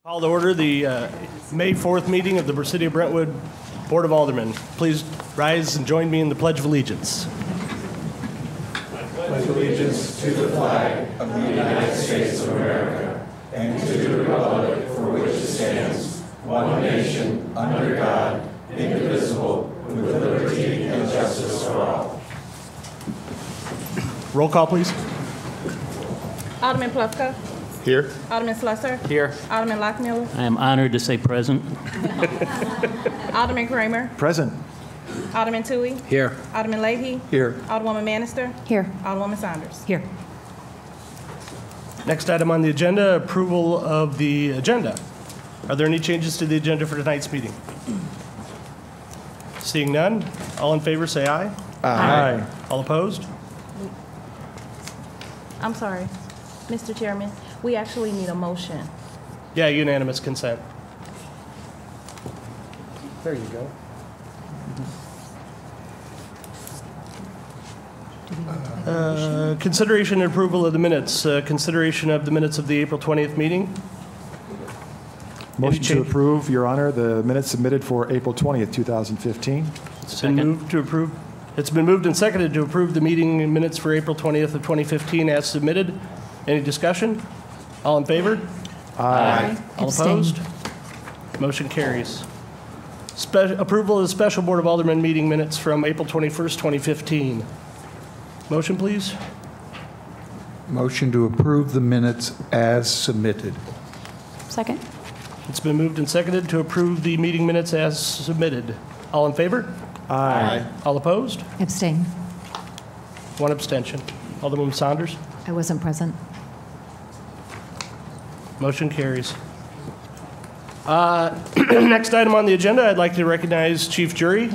Call to order the May 4th meeting of the City of Brentwood Board of Aldermen. Please rise and join me in the Pledge of Allegiance. I pledge allegiance to the flag of the United States of America and to the republic for which it stands, one nation, under God, indivisible, with liberty and justice for all. Roll call, please. Alderman Plufka. Here. Alderman Slusser. Here. Alderman Lockmiller. I am honored to say present. Alderman Kramer. Present. Alderman Toohey. Here. Alderman Leahy. Here. Alderwoman Manister. Here. Alderwoman Saunders. Here. Next item on the agenda, approval of the agenda. Are there any changes to the agenda for tonight's meeting? Seeing none, all in favor say aye. Aye. All opposed? I'm sorry, Mr. Chairman, we actually need a motion. Yeah, unanimous consent. There you go. Consideration and approval of the minutes. Consideration of the minutes of the April 20th meeting. Motion to approve, Your Honor, the minutes submitted for April 20th, 2015. It's been moved to approve. It's been moved and seconded to approve the meeting minutes for April 20th of 2015 as submitted. Any discussion? All in favor? Aye. All Abstain. opposed? Motion carries. Approval of the Special Board of Aldermen meeting minutes from April 21st, 2015. Motion, please. Motion to approve the minutes as submitted. Second. It's been moved and seconded to approve the meeting minutes as submitted. All in favor? Aye. All opposed? Abstain. One abstention. Alderman Saunders? I wasn't present. Motion carries. Next item on the agenda, I'd like to recognize Chief Jury.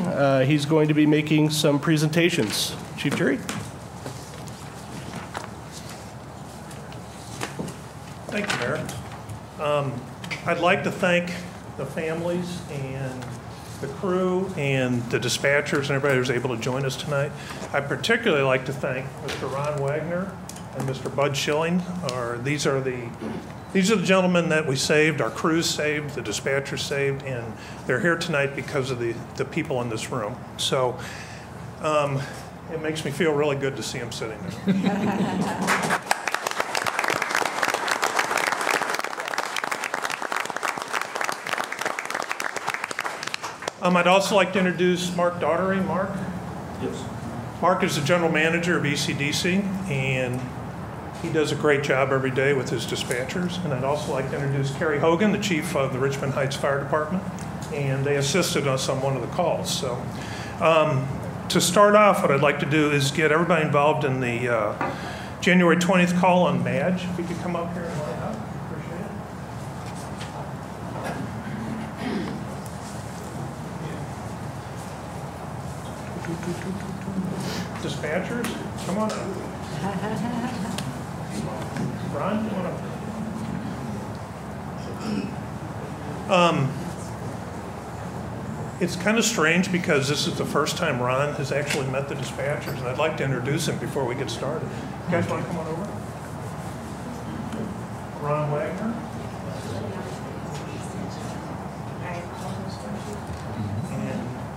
He's going to be making some presentations. Chief Jury? Thank you, Mayor. I'd like to thank the families and the crew and the dispatchers and everybody who was able to join us tonight. I'd particularly like to thank Mr. Ron Wagner and Mr. Bud Schilling. These are the gentlemen that we saved, our crews saved, the dispatchers saved, and they're here tonight because of the people in this room. So it makes me feel really good to see them sitting there. I'd also like to introduce Mark Daughtery. Mark? Yes. Mark is the general manager of ECDC, and he does a great job every day with his dispatchers. And I'd also like to introduce Kerry Hogan, the chief of the Richmond Heights Fire Department, and they assisted us on one of the calls. So to start off, what I'd like to do is get everybody involved in the January 20th call on Madge. If you could come up here and line up, appreciate it. Dispatchers, come on up. Ron, come on up. It's kind of strange because this is the first time Ron has actually met the dispatchers, and I'd like to introduce him before we get started. You guys want to come on over? Ron Wagner.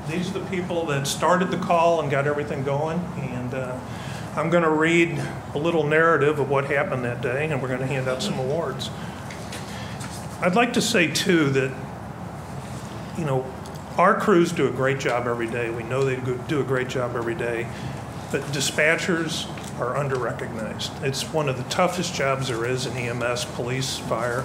These are the people that started the call and got everything going, and I'm going to read a little narrative of what happened that day, and we're going to hand out some awards. I'd like to say, too, that, you know, our crews do a great job every day. We know they do a great job every day, but dispatchers are under-recognized. It's one of the toughest jobs there is in EMS, police, fire.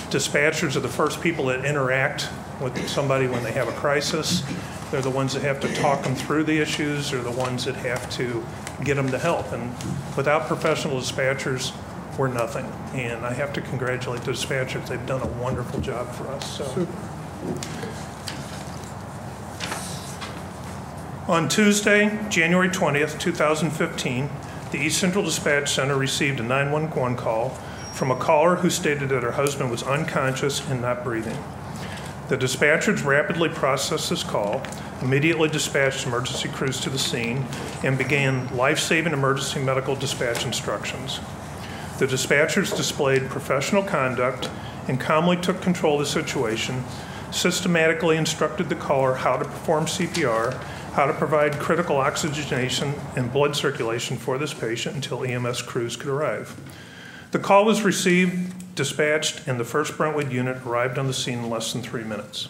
Dispatchers are the first people that interact with somebody when they have a crisis. They're the ones that have to talk them through the issues. They're the ones that have to get them to help. And without professional dispatchers, we're nothing. And I have to congratulate the dispatchers. They've done a wonderful job for us. So. On Tuesday, January 20th, 2015, the East Central Dispatch Center received a 911 call from a caller who stated that her husband was unconscious and not breathing. The dispatchers rapidly processed this call, immediately dispatched emergency crews to the scene, and began life-saving emergency medical dispatch instructions. The dispatchers displayed professional conduct and calmly took control of the situation, systematically instructed the caller how to perform CPR, how to provide critical oxygenation and blood circulation for this patient until EMS crews could arrive. The call was received, dispatched, and the first Brentwood unit arrived on the scene in less than 3 minutes.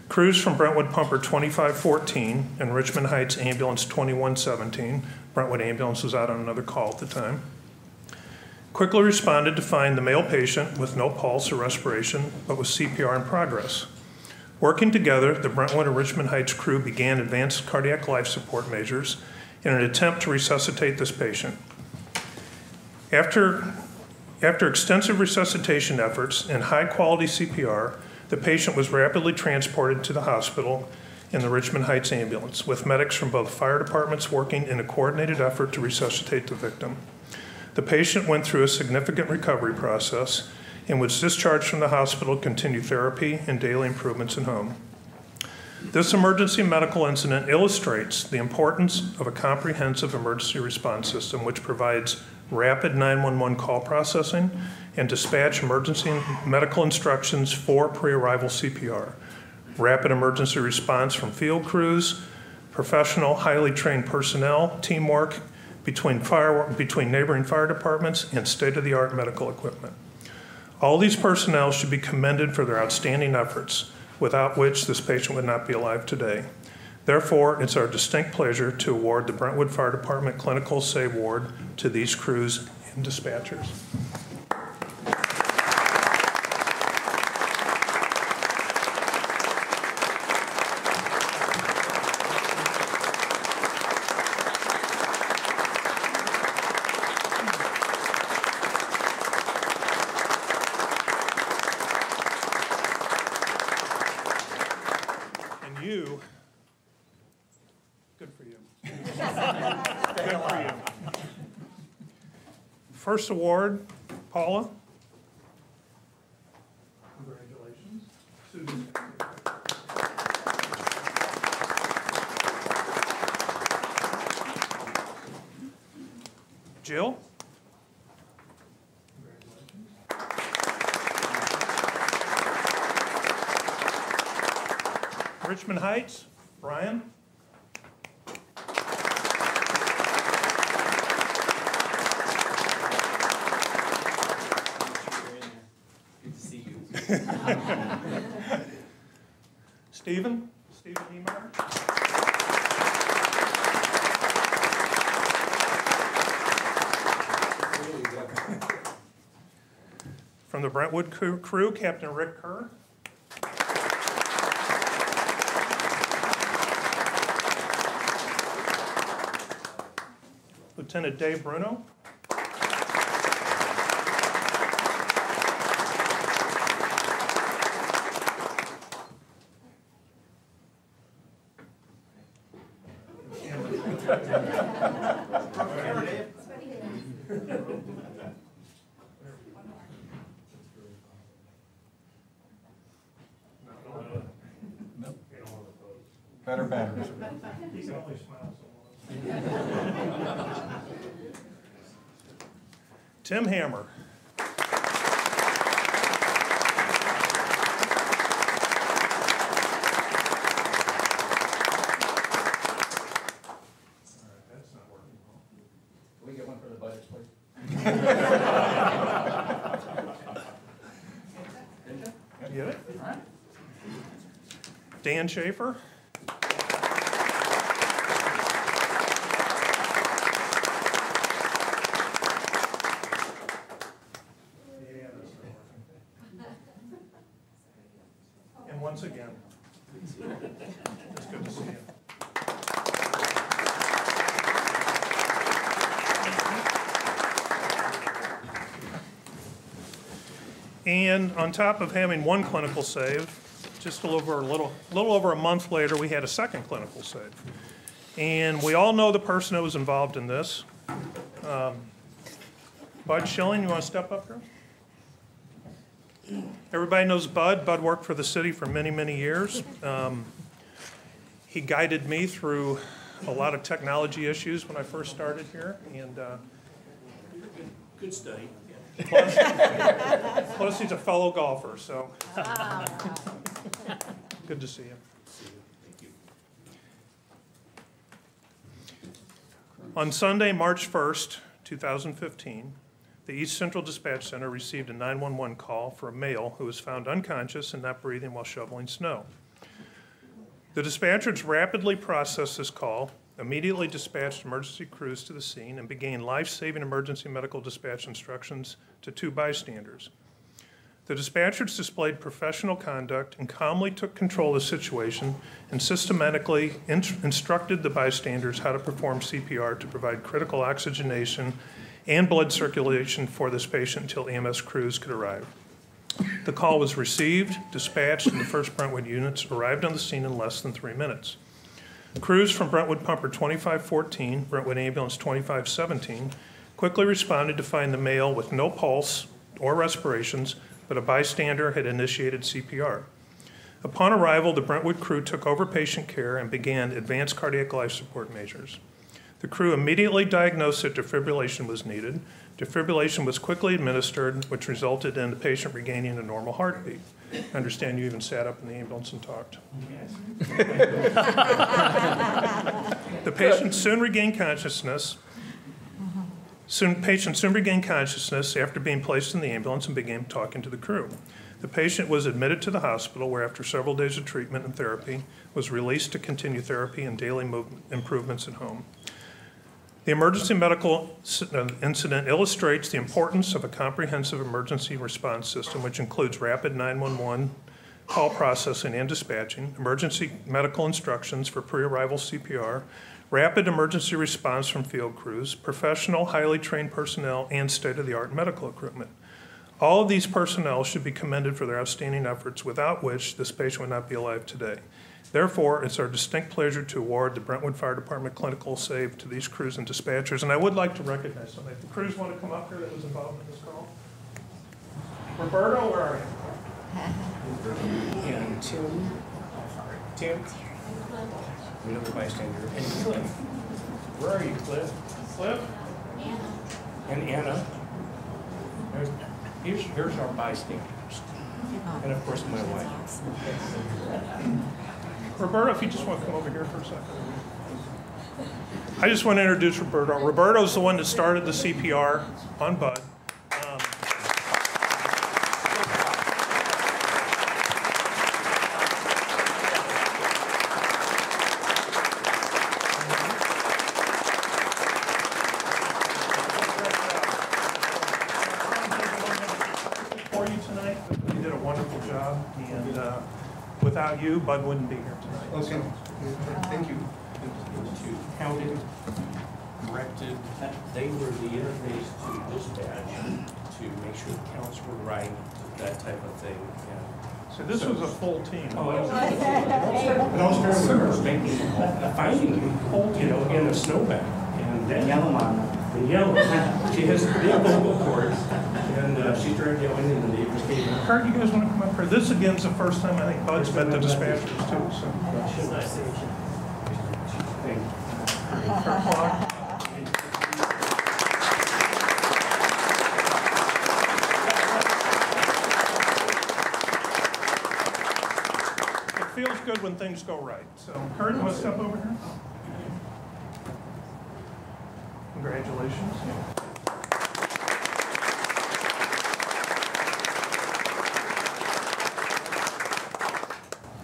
Crews from Brentwood Pumper 2514 and Richmond Heights Ambulance 2117, Brentwood Ambulance was out on another call at the time, quickly responded to find the male patient with no pulse or respiration, but with CPR in progress. Working together, the Brentwood and Richmond Heights crew began advanced cardiac life support measures in an attempt to resuscitate this patient. After extensive resuscitation efforts and high-quality CPR, the patient was rapidly transported to the hospital in the Richmond Heights ambulance, with medics from both fire departments working in a coordinated effort to resuscitate the victim. The patient went through a significant recovery process and was discharged from the hospital to continue therapy and daily improvements in home. This emergency medical incident illustrates the importance of a comprehensive emergency response system which provides rapid 911 call processing and dispatch emergency medical instructions for pre-arrival CPR, rapid emergency response from field crews, professional, highly trained personnel, teamwork between neighboring fire departments, and state-of-the-art medical equipment. All these personnel should be commended for their outstanding efforts, without which this patient would not be alive today. Therefore, it's our distinct pleasure to award the Brentwood Fire Department Clinical Save Award to these crews and dispatchers. Good for you. Good for you. First award, Paula. Congratulations. Susan. Jill. Congratulations. Richmond Heights, Brian. Stephen Niemeyer. From the Brentwood crew, Captain Rick Kerr. Lieutenant Dave Bruno. Better batteries. He can only smile so long. Tim Hammer. Can we get one for the budget, please? Get it? All right. Dan Schaefer. And once again, it's good to see you. And on top of having one clinical save, just a little over a month later, we had a second clinical save. And we all know the person that was involved in this. Bud Schilling, you want to step up here? Everybody knows Bud. Bud worked for the city for many, many years. He guided me through a lot of technology issues when I first started here, and good study. Plus he's a fellow golfer, so. Good to see you. On Sunday, March 1st, 2015, the East Central Dispatch Center received a 911 call for a male who was found unconscious and not breathing while shoveling snow. The dispatchers rapidly processed this call, immediately dispatched emergency crews to the scene, and began life-saving emergency medical dispatch instructions to 2 bystanders. The dispatchers displayed professional conduct and calmly took control of the situation and systematically instructed the bystanders how to perform CPR to provide critical oxygenation and blood circulation for this patient until EMS crews could arrive. The call was received, dispatched, and the first Brentwood units arrived on the scene in less than 3 minutes. Crews from Brentwood Pumper 2514, Brentwood Ambulance 2517, quickly responded to find the male with no pulse or respirations, but a bystander had initiated CPR. Upon arrival, the Brentwood crew took over patient care and began advanced cardiac life support measures. The crew immediately diagnosed that defibrillation was needed. Defibrillation was quickly administered, which resulted in the patient regaining a normal heartbeat. I understand you even sat up in the ambulance and talked. The patient soon regained consciousness. Patient soon regained consciousness after being placed in the ambulance and began talking to the crew. The patient was admitted to the hospital where, after several days of treatment and therapy, was released to continue therapy and daily movement improvements at home. The emergency medical incident illustrates the importance of a comprehensive emergency response system, which includes rapid 911 call processing and dispatching, emergency medical instructions for pre-arrival CPR, rapid emergency response from field crews, professional, highly trained personnel, and state-of-the-art medical equipment. All of these personnel should be commended for their outstanding efforts, without which this patient would not be alive today. Therefore, it's our distinct pleasure to award the Brentwood Fire Department Clinical Save to these crews and dispatchers, and I would like to recognize somebody. If the crews want to come up here that was involved in this call. Roberto, where are you? And Tim, another bystander, and Cliff. Where are you, Cliff? Cliff? And Anna. Here's our bystanders. And of course, my wife. Roberto, if you just want to come over here for a second. I just want to introduce Roberto. Roberto's the one that started the CPR on Bud. For you tonight, you did a wonderful job, and without you, Bud wouldn't be here tonight. Okay. So. Thank you. To counted, corrected, they were the interface to dispatch to make sure the counts were right, that type of thing. So this was a full team. Oh, it was. But I was very nervous making, finding me, in a snowbank. And that yellow mama. The yellow. She has big vocal cords, and she started yelling, and the neighbors came out. Kurt, you guys want to come up here? This again is the first time I think Bud's met the dispatchers too. So. Thank you. Kurt Clark. It feels good when things go right. So, Kurt, you want to step over here? Congratulations.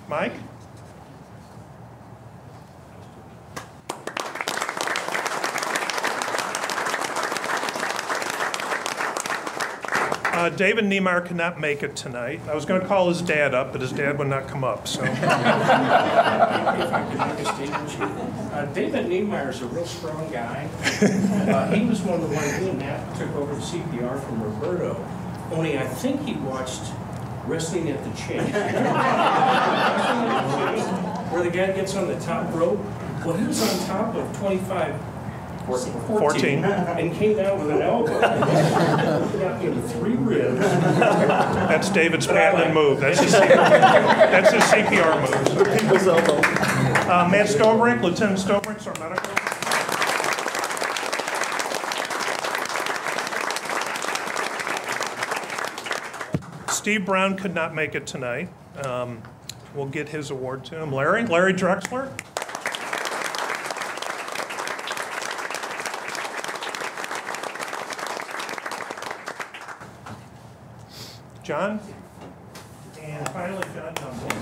Mike? David Niemeyer could not make it tonight. I was going to call his dad up, but his dad would not come up. So, If I could make a statement, David Niemeyer's a real strong guy. He was one of the ones, he and Matt took over the CPR from Roberto. Only I think he watched Wrestling at the Chain. Where the guy gets on the top rope. Well, he was on top of 14 and came down with an elbow. Got into 3 ribs. that's David's patented move. That's his CPR move. The people's elbow. Matt Stoverink, Lieutenant Stoverink's our medical. Steve Brown could not make it tonight. We'll get his award to him. Larry Drexler. John. And finally, John Duncan.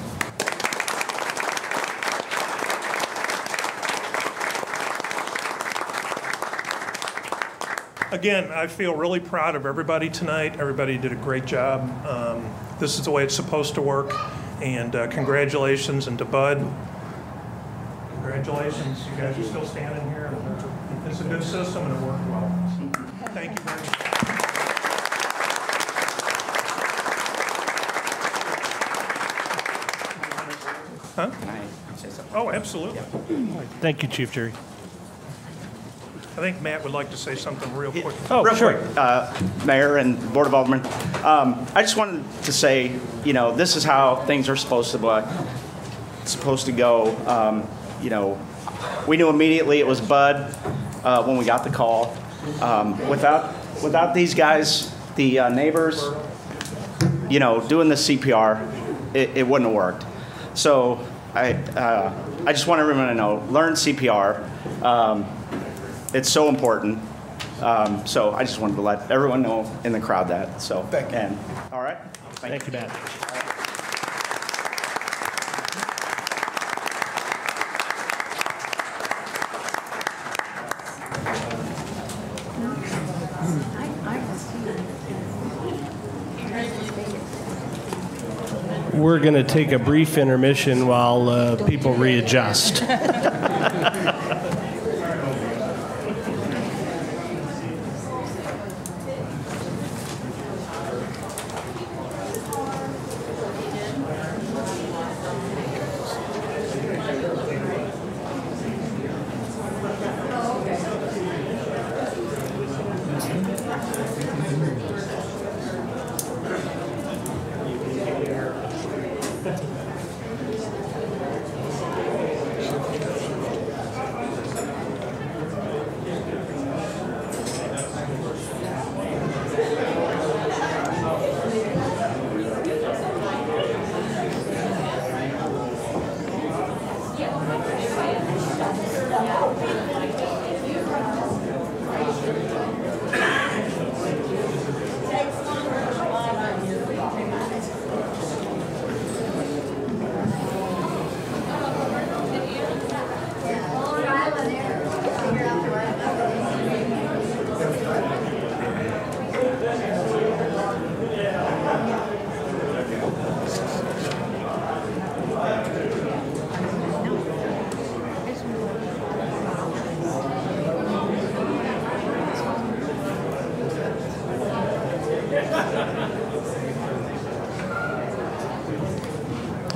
Again, I feel really proud of everybody tonight. Everybody did a great job. This is the way it's supposed to work. And congratulations, and to Bud, congratulations. You guys are still standing here. It's a good system and it worked well. So, thank you very much. Huh? Oh, absolutely. Thank you, Chief Jury. I think Matt would like to say something real quick. Oh, Real sure. quick, Mayor and Board of Aldermen, I just wanted to say, you know, this is how things are supposed to go. You know, we knew immediately it was Bud when we got the call. Without these guys, the neighbors, you know, doing the CPR, it wouldn't have worked. So I just want everyone to know, learn CPR. It's so important. So I just wanted to let everyone know in the crowd that. So, Thank you. And, all right. Thank you, Matt. We're going to take a brief intermission while people readjust.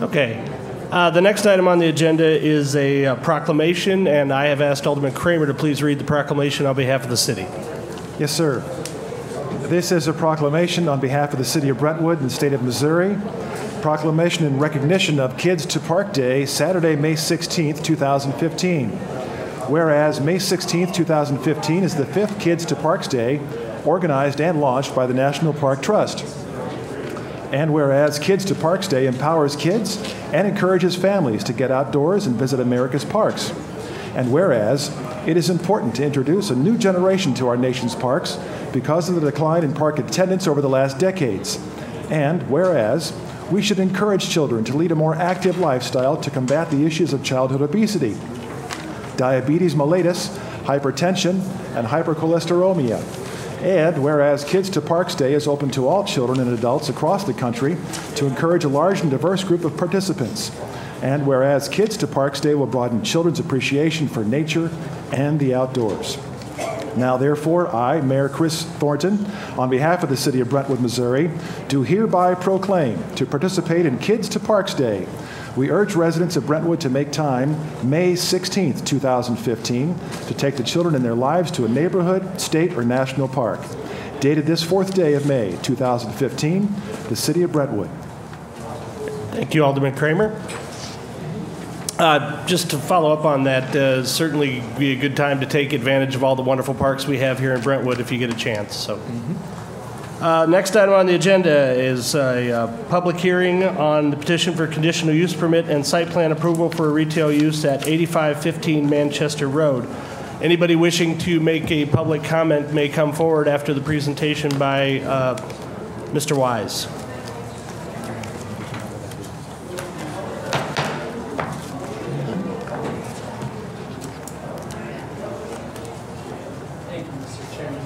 Okay. The next item on the agenda is a proclamation, and I have asked Alderman Kramer to please read the proclamation on behalf of the city. Yes, sir. This is a proclamation on behalf of the city of Brentwood and the state of Missouri. Proclamation in recognition of Kids to Park Day, Saturday, May 16th, 2015. Whereas May 16th, 2015 is the 5th Kids to Parks Day organized and launched by the National Park Trust. And whereas Kids to Parks Day empowers kids and encourages families to get outdoors and visit America's parks. And whereas it is important to introduce a new generation to our nation's parks because of the decline in park attendance over the last decades. And whereas we should encourage children to lead a more active lifestyle to combat the issues of childhood obesity, diabetes mellitus, hypertension, and hypercholesterolemia. And whereas Kids to Parks Day is open to all children and adults across the country to encourage a large and diverse group of participants. And whereas Kids to Parks Day will broaden children's appreciation for nature and the outdoors. Now, therefore, I, Mayor Chris Thornton, on behalf of the city of Brentwood, Missouri, do hereby proclaim to participate in Kids to Parks Day. We urge residents of Brentwood to make time May 16th, 2015, to take the children in their lives to a neighborhood, state, or national park. Dated this 4th day of May, 2015, the city of Brentwood. Thank you, Alderman Kramer. Just to follow up on that, certainly be a good time to take advantage of all the wonderful parks we have here in Brentwood if you get a chance. So, Next item on the agenda is a public hearing on the petition for conditional use permit and site plan approval for retail use at 8515 Manchester Road. Anybody wishing to make a public comment may come forward after the presentation by Mr. Wise. Thank you, Mr. Chairman.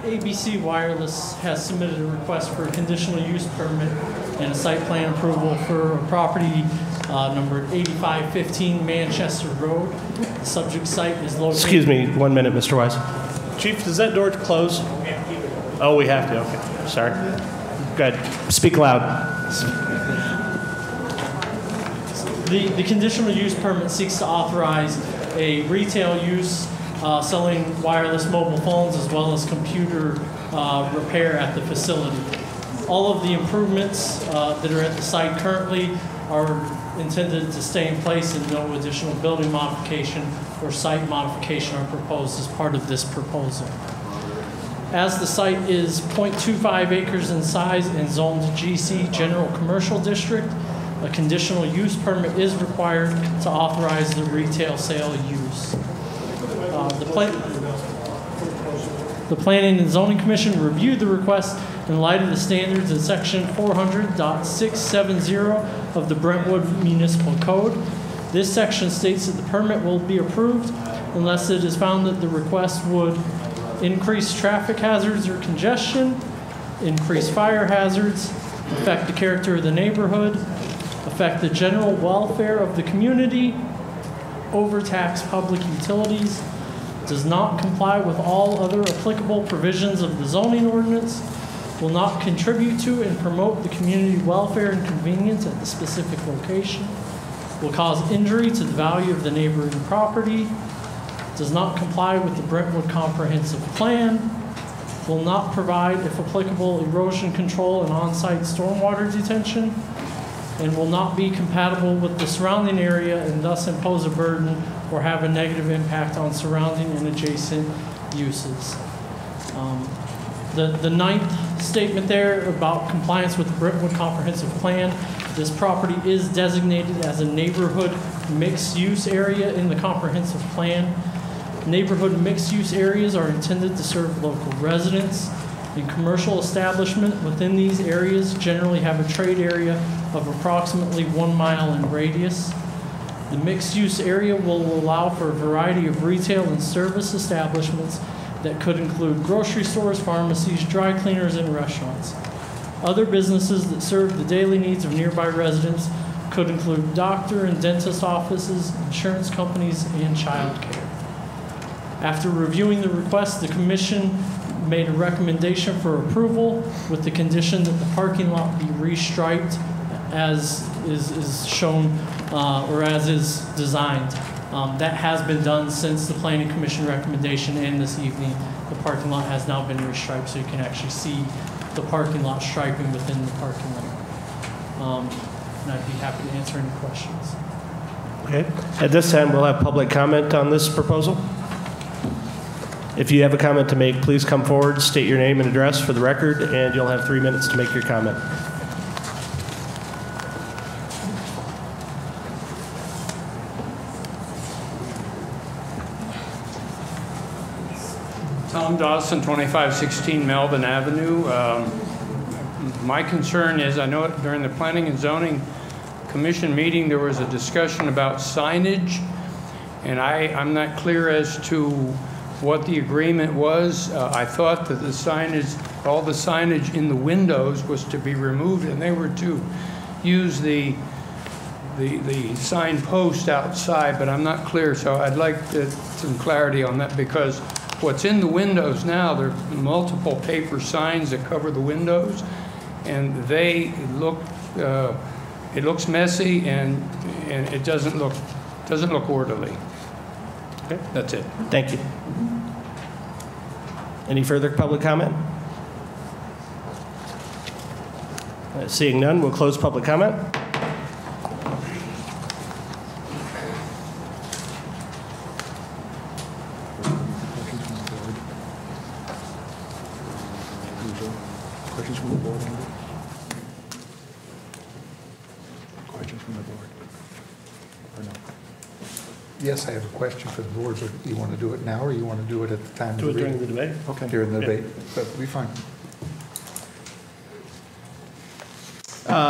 ABC Wireless has submitted a request for a conditional use permit and a site plan approval for a property numbered 8515 Manchester Road. The subject site is located... Excuse me 1 minute, Mr. Wise. Chief, does that door close? Oh, we have to. Okay. Sorry. Go ahead. Speak loud. The conditional use permit seeks to authorize a retail use selling wireless mobile phones as well as computer repair at the facility. All of the improvements that are at the site currently are intended to stay in place, and no additional building modification or site modification are proposed as part of this proposal. As the site is 0.25 acres in size and zoned GC General Commercial District, a conditional use permit is required to authorize the retail sale use. The Planning and Zoning Commission reviewed the request in light of the standards in section 400.670 of the Brentwood Municipal Code. This section states that the permit will be approved unless it is found that the request would increase traffic hazards or congestion, increase fire hazards, affect the character of the neighborhood, affect the general welfare of the community, overtax public utilities, does not comply with all other applicable provisions of the zoning ordinance, will not contribute to and promote the community welfare and convenience at the specific location, will cause injury to the value of the neighboring property, does not comply with the Brentwood Comprehensive Plan, will not provide, if applicable, erosion control and on-site stormwater detention, and will not be compatible with the surrounding area and thus impose a burden or have a negative impact on surrounding and adjacent uses. The ninth statement there about compliance with the Brentwood Comprehensive Plan, this property is designated as a neighborhood mixed-use area in the comprehensive plan. Neighborhood mixed-use areas are intended to serve local residents, and commercial establishment within these areas generally have a trade area of approximately 1 mile in radius. The mixed-use area will allow for a variety of retail and service establishments that could include grocery stores, pharmacies, dry cleaners, and restaurants. Other businesses that serve the daily needs of nearby residents could include doctor and dentist offices, insurance companies, and childcare. After reviewing the request, the Commission made a recommendation for approval with the condition that the parking lot be restriped as is shown or as is designed. That has been done since the Planning Commission recommendation, and this evening the parking lot has now been restriped, so you can actually see the parking lot striping within the parking lot. And I'd be happy to answer any questions. Okay. At this time, we'll have public comment on this proposal. If you have a comment to make, please come forward, state your name and address for the record, and you'll have 3 minutes to make your comment. Tom Dawson, 2516 Melvin Avenue. My concern is, I know during the Planning and Zoning Commission meeting, there was a discussion about signage, and I'm not clear as to what the agreement was. I thought that the signage, all the signage in the windows was to be removed, and they were to use the sign post outside, but I'm not clear, so I'd like some clarity on that, because what's in the windows now, there are multiple paper signs that cover the windows, and they look, it looks messy, and it doesn't look orderly. Okay, that's it. Thank you. Any further public comment? Seeing none, we'll close public comment. Questions from the board? Questions from the board? Or no? Yes, I have a question for the board, but you want to do it now or you want to do it at the time of Do the it during reading? the debate? Okay. During the Yeah. debate, that would be fine.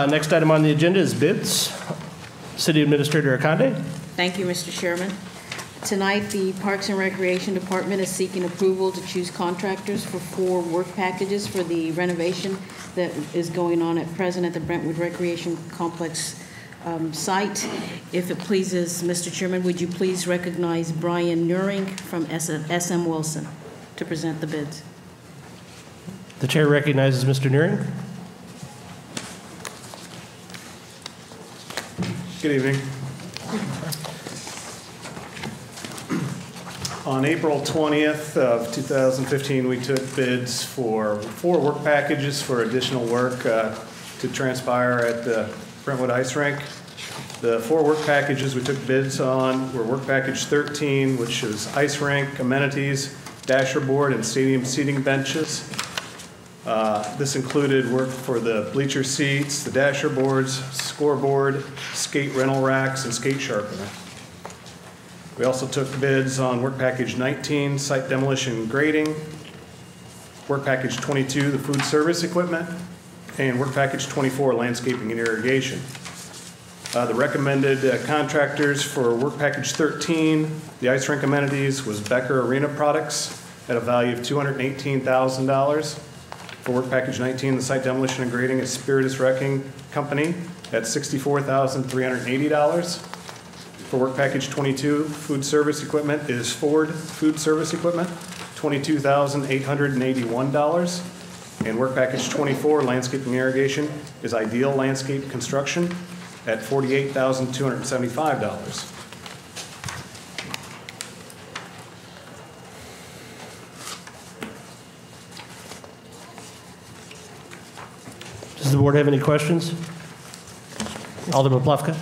Next item on the agenda is bids. City Administrator Akande. Thank you, Mr. Chairman. Tonight, the Parks and Recreation Department is seeking approval to choose contractors for 4 work packages for the renovation that is going on at present at the Brentwood Recreation Complex site. If it pleases Mr. Chairman, would you please recognize Brian Nuring from SM Wilson to present the bids? The chair recognizes Mr. Nearing. Good evening. On April 20th of 2015, we took bids for 4 work packages for additional work to transpire at the Brentwood Ice Rink. The 4 work packages we took bids on were work package 13, which is ice rink, amenities, dasher board, and stadium seating benches. This included work for the bleacher seats, the dasher boards, scoreboard, skate rental racks, and skate sharpener. We also took bids on work package 19, site demolition and grading, work package 22, the food service equipment, and work package 24, landscaping and irrigation. The recommended contractors for work package 13, the ice rink amenities, was Becker Arena Products at a value of $218,000. For work package 19, the site demolition and grading is Spiritus Wrecking Company at $64,380. For work package 22, food service equipment is Ford Food Service Equipment, $22,881. And work package 24, landscaping irrigation, is Ideal Landscape Construction at $48,275. Does the board have any questions? Alderman Plufka.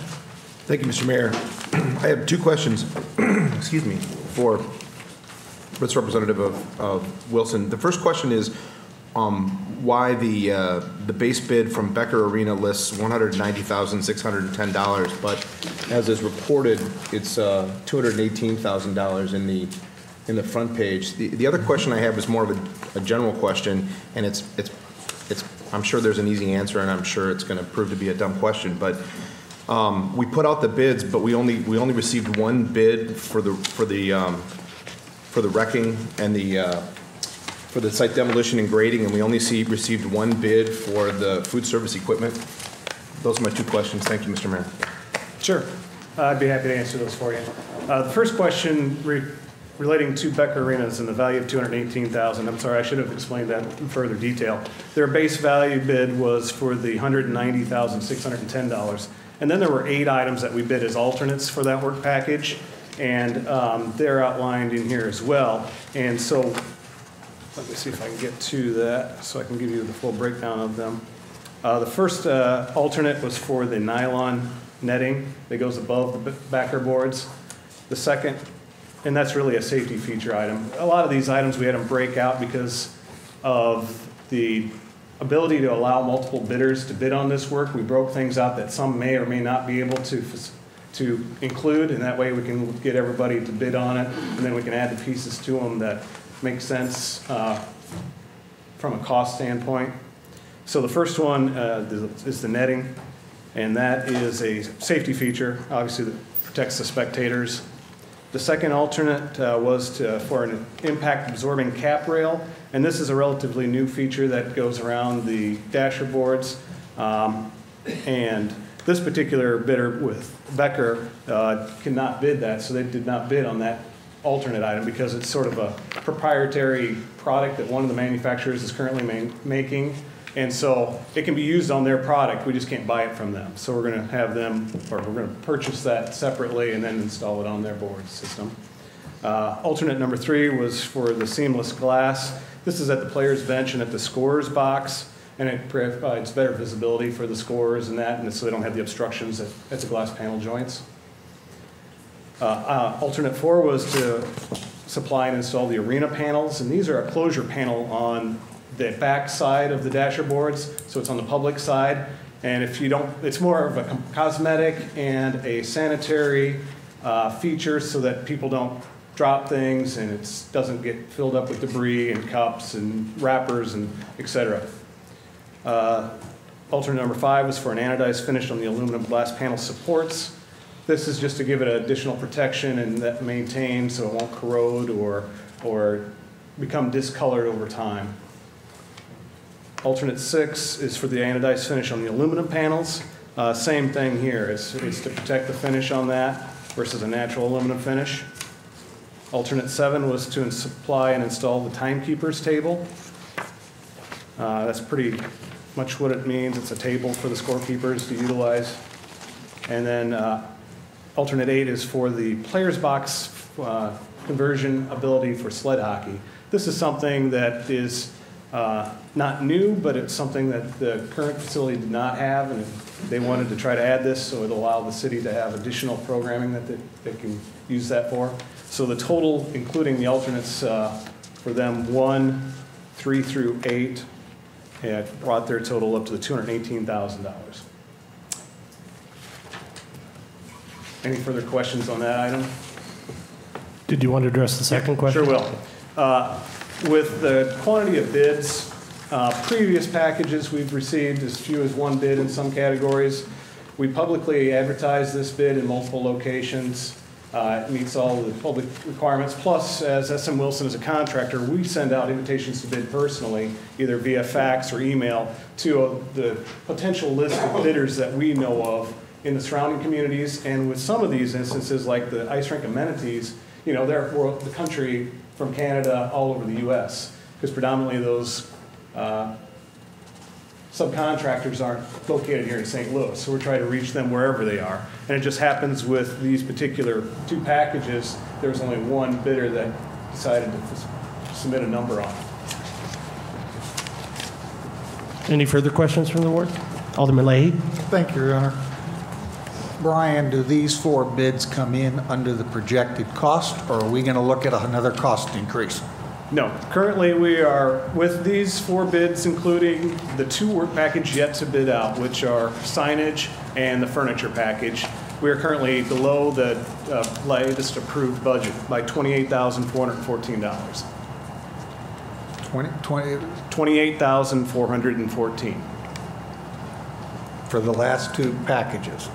Thank you, Mr. Mayor. I have 2 questions, excuse me, for Brits representative of Wilson. The first question is why the base bid from Becker Arena lists $190,610, but as is reported, it's $218,000 in the front page. The other question I have is more of a general question, and it's I'm sure there's an easy answer, and I'm sure it's going to prove to be a dumb question, but we put out the bids, but we only received 1 bid for the wrecking and for the site demolition and grading, and we only received 1 bid for the food service equipment. Those are my 2 questions. Thank you, Mr. Mayor. Sure. I'd be happy to answer those for you. The first question relating to Becker Arenas and the value of $218,000. I'm sorry, I should have explained that in further detail. Their base value bid was for the $190,610. And then there were 8 items that we bid as alternates for that work package, and they're outlined in here as well. And so let me see if I can get to that so I can give you the full breakdown of them. The first alternate was for the nylon netting that goes above the backer boards. The second, and that's really a safety feature item. A lot of these items we had them break out because of the ability to allow multiple bidders to bid on this work. We broke things out that some may or may not be able to include, and that way we can get everybody to bid on it, and then we can add the pieces to them that make sense from a cost standpoint. So the first one is the netting, and that is a safety feature, obviously, that protects the spectators. The second alternate was for an impact-absorbing cap rail, and this is a relatively new feature that goes around the dasher boards. And this particular bidder with Becker cannot bid that, so they did not bid on that alternate item because it's sort of a proprietary product that one of the manufacturers is currently making. And so it can be used on their product, we just can't buy it from them. So we're going to have them, or we're going to purchase that separately and then install it on their board system. Alternate number 3 was for the seamless glass. This is at the player's bench and at the scorer's box, and it provides better visibility for the scorers and that, and so they don't have the obstructions at the glass panel joints. Alternate 4 was to supply and install the arena panels, and these are a closure panel on the back side of the dasher boards, so it's on the public side. And if you don't, it's more of a cosmetic and a sanitary feature so that people don't drop things and it doesn't get filled up with debris and cups and wrappers and et cetera. Alternate number 5 was for an anodized finish on the aluminum glass panel supports. This is just to give it additional protection and that maintain so it won't corrode or become discolored over time. Alternate 6 is for the anodized finish on the aluminum panels. Same thing here. It's to protect the finish on that versus a natural aluminum finish. Alternate 7 was to supply and install the timekeeper's table. That's pretty much what it means. It's a table for the scorekeepers to utilize. And then alternate 8 is for the player's box conversion ability for sled hockey. This is something that is not new, but it's something that the current facility did not have, and they wanted to try to add this so it'll allow the city to have additional programming that they can use that for. So the total, including the alternates for them, 1, 3 through 8, brought their total up to the $218,000. Any further questions on that item? Did you want to address the second question? Sure will. With the quantity of bids, previous packages we've received as few as 1 bid in some categories. We publicly advertise this bid in multiple locations. It meets all the public requirements. Plus, as SM Wilson is a contractor, we send out invitations to bid personally, either via fax or email, to the potential list of bidders that we know of in the surrounding communities. And with some of these instances, like the ice rink amenities, you know, they're the country from Canada all over the U.S., because predominantly those subcontractors aren't located here in St. Louis, so we're trying to reach them wherever they are. And it just happens with these particular 2 packages, there was only 1 bidder that decided to submit a number on it. Any further questions from the board? Alderman Leahy. Thank you, Your Honor. Brian, do these 4 bids come in under the projected cost, or are we going to look at another cost increase? No. Currently, we are, with these 4 bids, including the 2 work package yet to bid out, which are signage and the furniture package, we are currently below the latest approved budget by $28,414. $28,414. For the last 2 packages?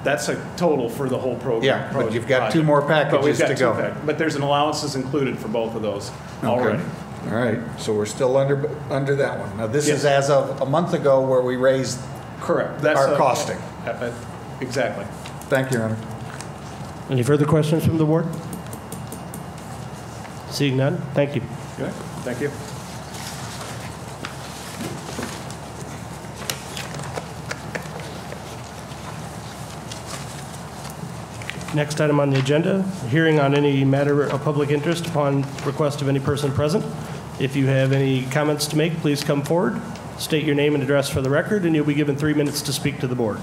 That's a total for the whole program. Yeah, but you've got 2 more packages to go. But there's an allowances included for both of those already. All right, so we're still under that one. Now, this is as of a month ago where we raised correct our costing. Exactly. Thank you, Your Honor. Any further questions from the board? Seeing none, thank you. Good. Thank you. Next item on the agenda, hearing on any matter of public interest upon request of any person present. If you have any comments to make, please come forward, state your name and address for the record, and you'll be given 3 minutes to speak to the board.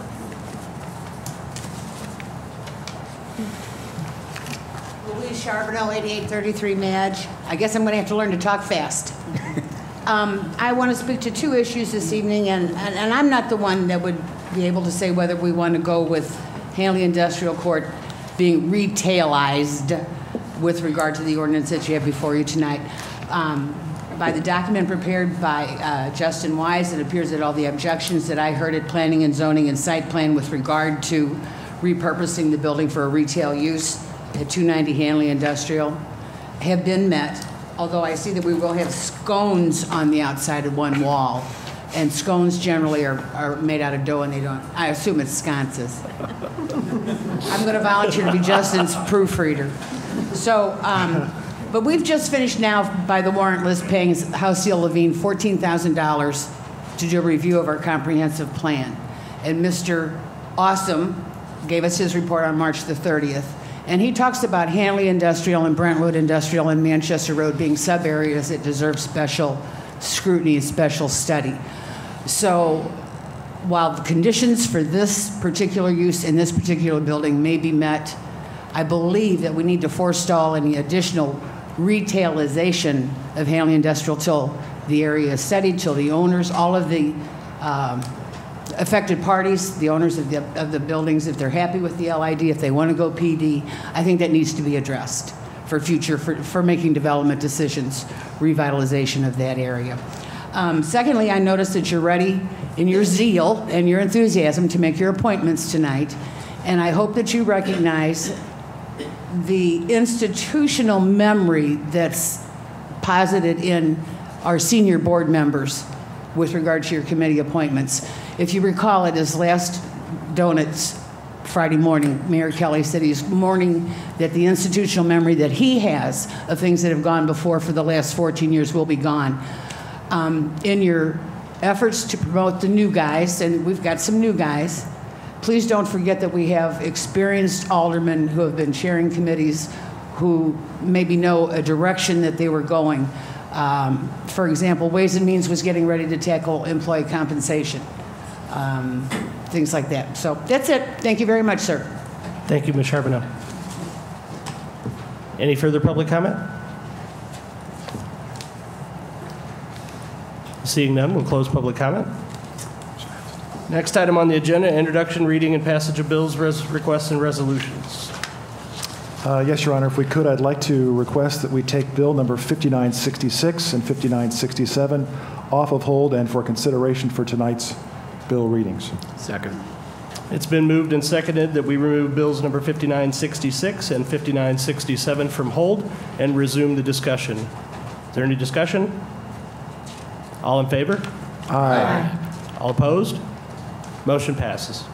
Louise Charbonneau, 8833 Madge. I guess I'm going to have to learn to talk fast. I want to speak to 2 issues this evening, and I'm not the one that would be able to say whether we want to go with Hanley Industrial Court being retailized with regard to the ordinance that you have before you tonight. By the document prepared by Justin Wise, it appears that all the objections that I heard at Planning and Zoning and Site Plan with regard to repurposing the building for a retail use at 290 Hanley Industrial have been met, although I see that we will have scones on the outside of one wall. And scones generally are made out of dough, and they don't, I assume it's sconces. I'm going to volunteer to be Justin's proofreader. So, but we've just finished now by the warrant list paying House Seal Levine $14,000 to do a review of our comprehensive plan. And Mr. Awesome gave us his report on March the 30th. And he talks about Hanley Industrial and Brentwood Industrial and Manchester Road being sub-areas that deserve special scrutiny and special study. So while the conditions for this particular use in this particular building may be met, I believe that we need to forestall any additional retailization of Hanley Industrial till the area is studied, till the owners, all of the affected parties, the owners of the buildings, if they're happy with the LID, if they want to go PD, I think that needs to be addressed for future, for making development decisions, revitalization of that area. Secondly, I noticed that you're ready in your zeal and your enthusiasm to make your appointments tonight, and I hope that you recognize the institutional memory that's posited in our senior board members with regard to your committee appointments. If you recall, at his last donuts Friday morning, Mayor Kelly said he's mourning that the institutional memory that he has of things that have gone before for the last 14 years will be gone. In your efforts to promote the new guys, and we've got some new guys, please don't forget that we have experienced aldermen who have been chairing committees who maybe know a direction that they were going. For example, Ways and Means was getting ready to tackle employee compensation, things like that. So that's it. Thank you very much, sir. Thank you, Ms. Charbonneau. Any further public comment? Seeing none, we'll close public comment. Next item on the agenda, introduction, reading, and passage of bills, requests, and resolutions. Yes, Your Honor, if we could, I'd like to request that we take Bill number 5966 and 5967 off of hold and for consideration for tonight's bill readings. Second. It's been moved and seconded that we remove bills number 5966 and 5967 from hold and resume the discussion. Is there any discussion? All in favor? Aye. All opposed? Motion passes.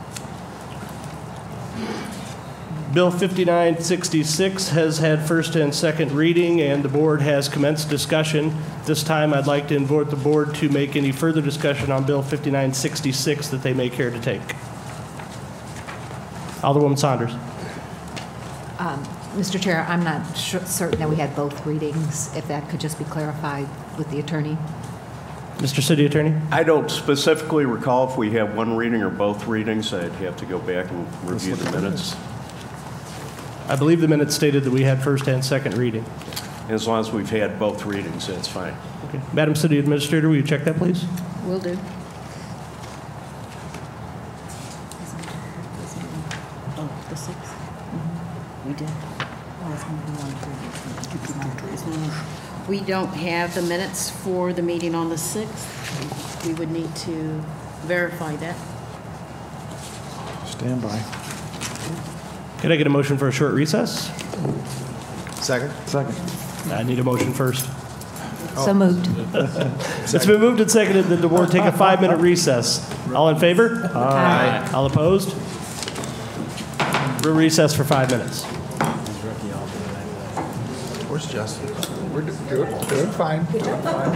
Bill 5966 has had first and second reading, and the board has commenced discussion. This time, I'd like to invite the board to make any further discussion on Bill 5966 that they may care to take. Alderwoman Saunders. Mr. Chair, I'm not certain that we had both readings. If that could just be clarified with the attorney. Mr. City Attorney? I don't specifically recall if we have one reading or both readings. I'd have to go back and review the minutes. I believe the minutes stated that we had first and second reading. As long as we've had both readings, that's fine. Okay. Madam City Administrator, will you check that, please? Will do. Oh, the 6th? We did. We don't have the minutes for the meeting on the 6th. We would need to verify that. Stand by. Can I get a motion for a short recess? Second. Second. I need a motion first. So moved. It's been moved and seconded that the board take a 5-minute recess. All in favor? Aye. All opposed? We'll recess for 5 minutes. Where's Justin? We're doing fine. Doing fine.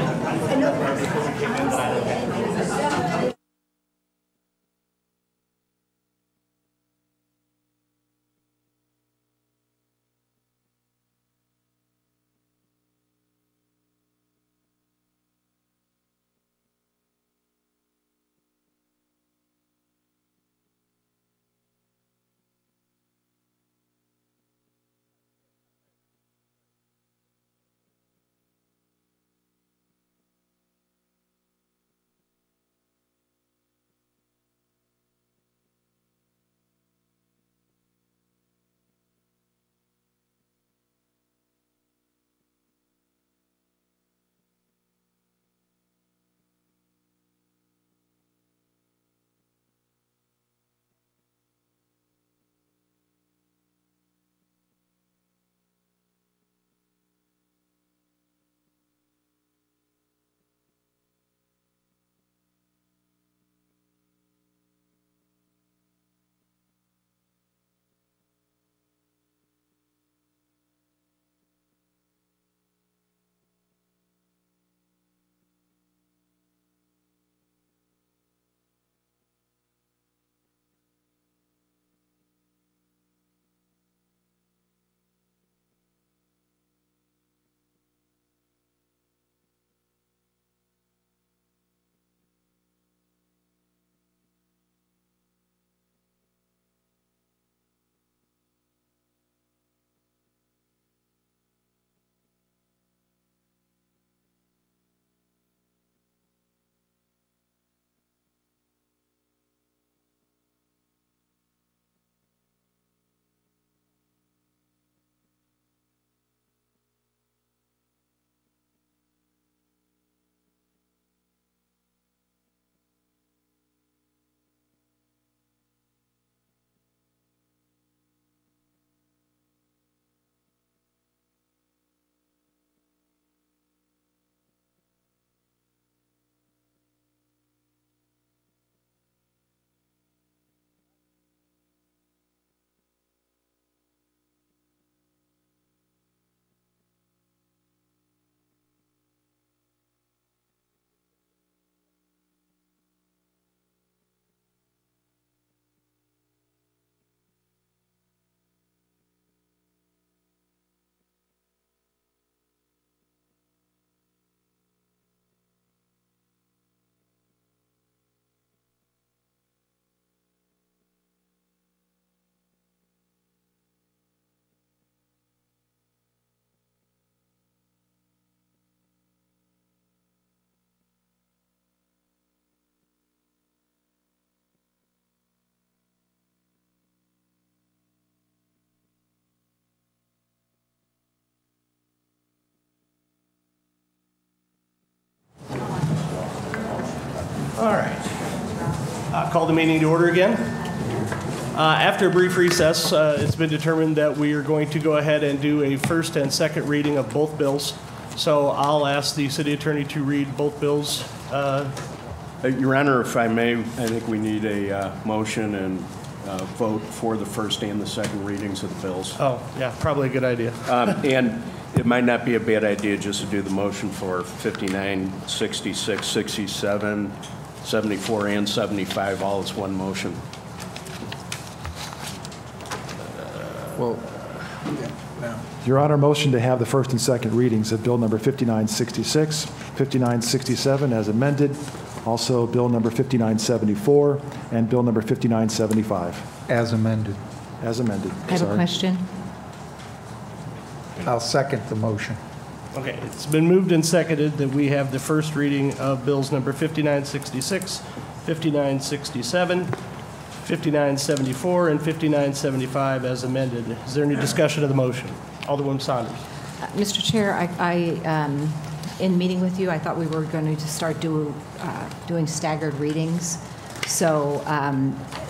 All right. Call the meeting to order again. After a brief recess, it's been determined that we are going to go ahead and do a first and second reading of both bills. So I'll ask the city attorney to read both bills. Your Honor, if I may, I think we need a motion and vote for the first and the second readings of the bills. Oh, yeah, probably a good idea. And it might not be a bad idea just to do the motion for 59, 66, 67, 74, and 75 all as one motion. Your Honor, motion to have the first and second readings of Bill number 5966, 5967 as amended, also Bill number 5974, and Bill number 5975. As amended. As amended. I have a question. I'll second the motion. Okay, it's been moved and seconded that we have the first reading of bills number 5966, 5967, 5974, and 5975 as amended. Is there any discussion of the motion? Alderman Saunders. Mr. Chair, in meeting with you, I thought we were going to start doing staggered readings. So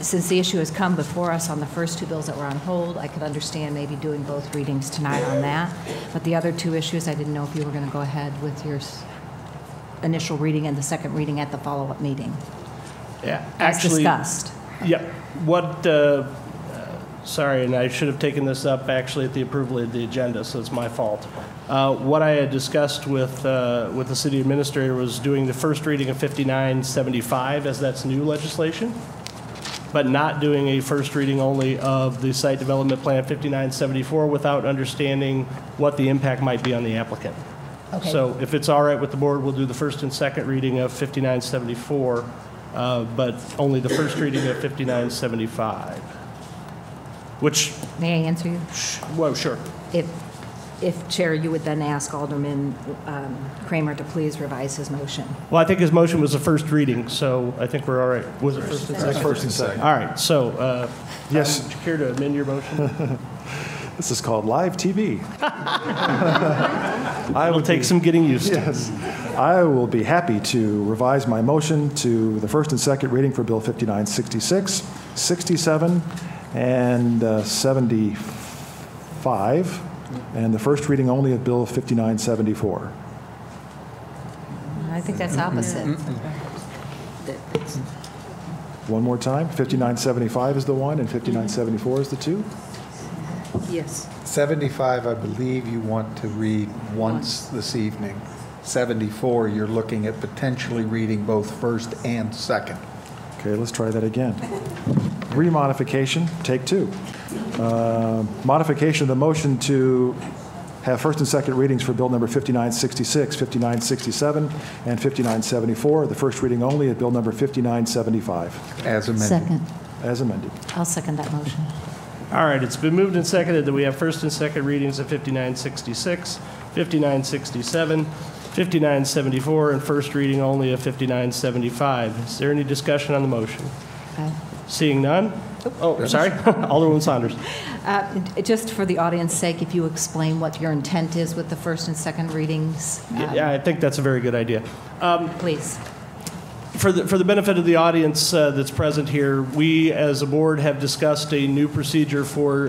since the issue has come before us on the first two bills that were on hold, I could understand maybe doing both readings tonight on that. But the other two issues, I didn't know if you were going to go ahead with your initial reading and the second reading at the follow-up meeting. Yeah, as discussed. Yep. What, sorry, and I should have taken this up actually at the approval of the agenda, so it's my fault. What I had discussed with the city administrator was doing the first reading of 5975, as that's new legislation, but not doing a first reading only of the site development plan 5974 without understanding what the impact might be on the applicant. Okay. So if it's all right with the board, we'll do the first and second reading of 5974, but only the first reading of 5975. Which... May I answer you? Well, sure. If Chair, you would then ask Alderman Kramer to please revise his motion. Well, I think his motion was the first reading, so I think we're all right. Was it first and second? First and second. All right, so yes. would you care to amend your motion? This is called live TV. I will take some getting used to. Yes. I will be happy to revise my motion to the first and second reading for Bill 5966, 67, and 75, and the first reading only of Bill 5974. I think that's opposite. One more time, 5975 is the one and 5974 is the two? Yes. 75, I believe you want to read once this evening. 74, you're looking at potentially reading both first and second. Okay, let's try that again. Remodification, take two. Modification of the motion to have first and second readings for Bill number 5966, 5967, and 5974. The first reading only of Bill number 5975. As amended. Second. As amended. I'll second that motion. All right, it's been moved and seconded that we have first and second readings of 5966, 5967, 5974, and first reading only of 5975. Is there any discussion on the motion? Seeing none? Oh, sorry. Alderman Saunders. Just for the audience's sake, if you explain what your intent is with the first and second readings. Yeah, I think that's a very good idea. Please. For the benefit of the audience that's present here, we as a board have discussed a new procedure for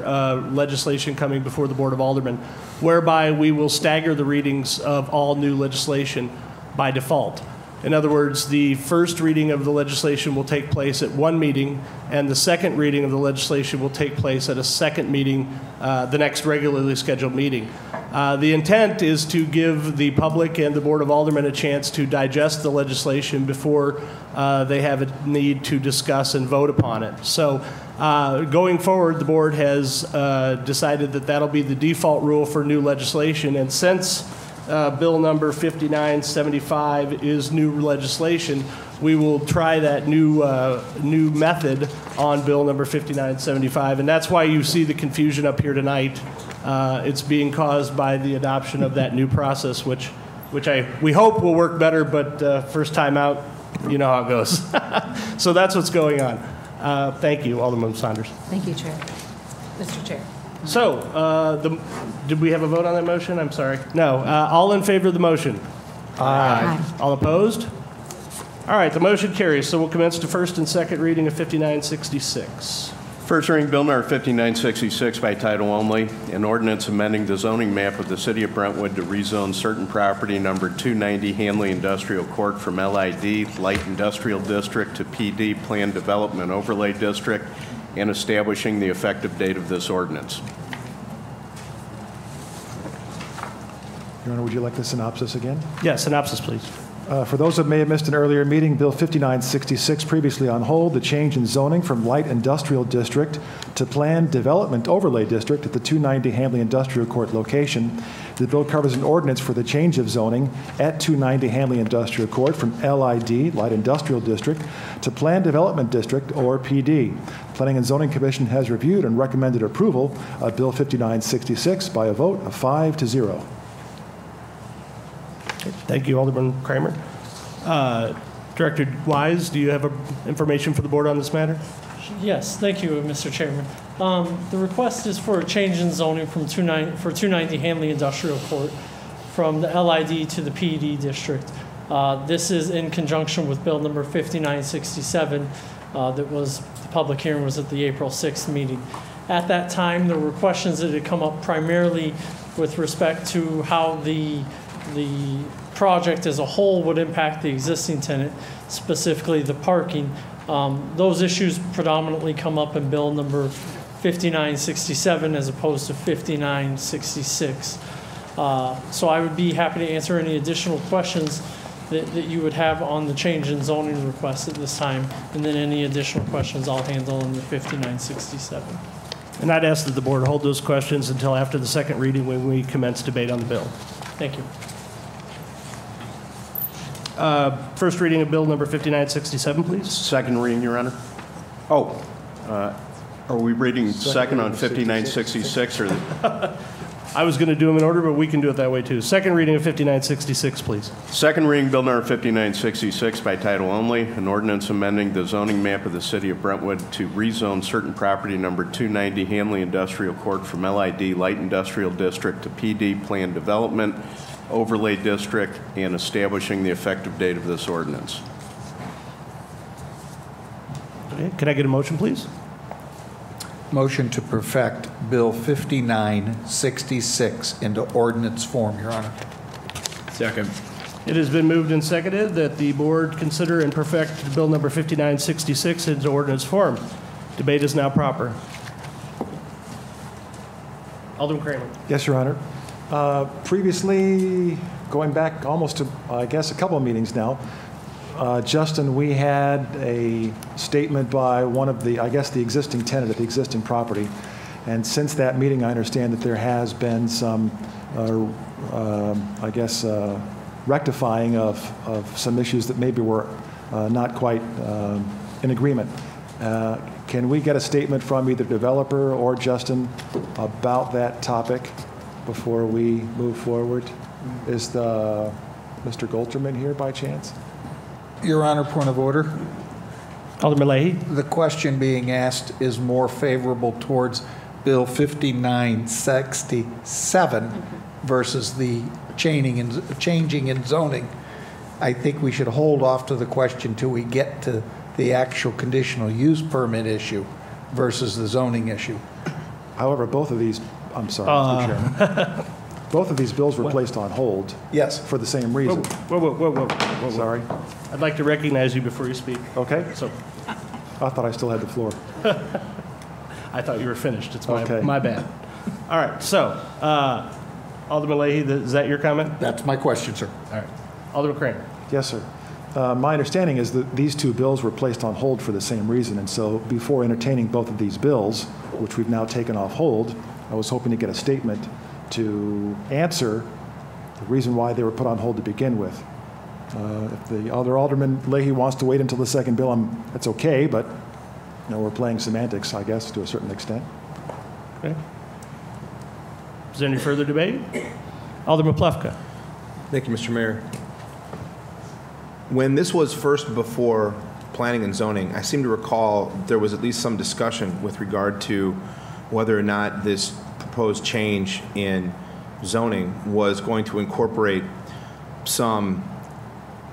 legislation coming before the Board of Aldermen, whereby we will stagger the readings of all new legislation by default. In other words, the first reading of the legislation will take place at one meeting, and the second reading of the legislation will take place at a second meeting, the next regularly scheduled meeting. The intent is to give the public and the Board of Aldermen a chance to digest the legislation before they have a need to discuss and vote upon it. So going forward, the board has decided that that'll be the default rule for new legislation, and since Bill number 5975 is new legislation, we will try that new method on Bill number 5975, and that's why you see the confusion up here tonight. It's being caused by the adoption of that new process, which we hope will work better, but first time out, you know how it goes. So that's what's going on. Thank you, Alderman Saunders. Thank you, Chair. Mr. Chair. So, did we have a vote on that motion? I'm sorry. No. All in favor of the motion? Aye. All opposed? All right, the motion carries. So we'll commence to first and second reading of 5966. First reading Bill Number 5966 by title only, an ordinance amending the zoning map of the City of Brentwood to rezone certain property number 290 Hanley Industrial Court from LID, Light Industrial District, to PD, Planned Development Overlay District, and establishing the effective date of this ordinance. Your Honor, would you like the synopsis again? Yeah, synopsis, please. For those that may have missed an earlier meeting, Bill 5966, previously on hold, the change in zoning from Light Industrial District to Planned Development Overlay District at the 290 Hanley Industrial Court location. The bill covers an ordinance for the change of zoning at 290 Hanley Industrial Court from LID, Light Industrial District, to Planned Development District, or PD. Planning and Zoning Commission has reviewed and recommended approval of Bill 5966 by a vote of 5-0. Thank you, Alderman Kramer. Director Wise, do you have information for the board on this matter? Yes, thank you, Mr. Chairman. The request is for a change in zoning from 290 Hanley Industrial Court from the LID to the PED district. This is in conjunction with Bill number 5967 the public hearing was at the April 6th meeting. At that time, there were questions that had come up primarily with respect to how the project as a whole would impact the existing tenant, specifically the parking. Those issues predominantly come up in bill number 5967 as opposed to 5966. So I would be happy to answer any additional questions that you would have on the change in zoning request at this time, and then any additional questions I'll handle in the 5967. And I'd ask that the board hold those questions until after the second reading when we commence debate on the bill. Thank you. First reading of bill number 5967, please. Second reading, Your Honor. Oh, are we reading second on 5966 or? I was going to do them in order, but we can do it that way too. Second reading of 5966, please. Second reading Bill Number 5966 by title only, an ordinance amending the zoning map of the City of Brentwood to rezone certain property number 290 Hanley Industrial Court from LID, Light Industrial District, to PD, Planned Development Overlay District, and establishing the effective date of this ordinance. Okay. Can I get a motion, please? Motion to perfect Bill 5966 into ordinance form, Your Honor. Second. It has been moved and seconded that the board consider and perfect bill number 5966 into ordinance form. Debate is now proper. Alderman Kramer. Yes, Your Honor. Previously, going back almost to, I guess, a couple of meetings now, Justin, we had a statement by one of the, I guess, the existing tenant at the existing property. And since that meeting, I understand that there has been some, I guess, rectifying of some issues that maybe were not quite in agreement. Can we get a statement from either developer or Justin about that topic before we move forward? Is Mr. Golterman here by chance? Your Honor, point of order. Alderman Leahy. The question being asked is more favorable towards Bill 5967 versus the changing in zoning. I think we should hold off to the question till we get to the actual conditional use permit issue versus the zoning issue. However, both of these, I'm sorry, Mr. Chairman. Both of these bills were placed on hold. Yes. For the same reason. Whoa. Sorry. I'd like to recognize you before you speak. Okay. So, I thought I still had the floor. I thought you were finished. It's Okay. my bad. All right. So, Alderman Leahy, is that your comment? That's my question, sir. All right. Alderman Kramer. Yes, sir. My understanding is that these two bills were placed on hold for the same reason. And so before entertaining both of these bills, which we've now taken off hold, I was hoping to get a statement to answer the reason why they were put on hold to begin with. If the other Alderman Leahy wants to wait until the second bill, that's okay, but we're playing semantics, I guess, to a certain extent. Okay. Is there any further debate? Alderman Plefka. Thank you, Mr. Mayor. When this was first before Planning and Zoning, I seem to recall there was at least some discussion with regard to whether or not this proposed change in zoning was going to incorporate some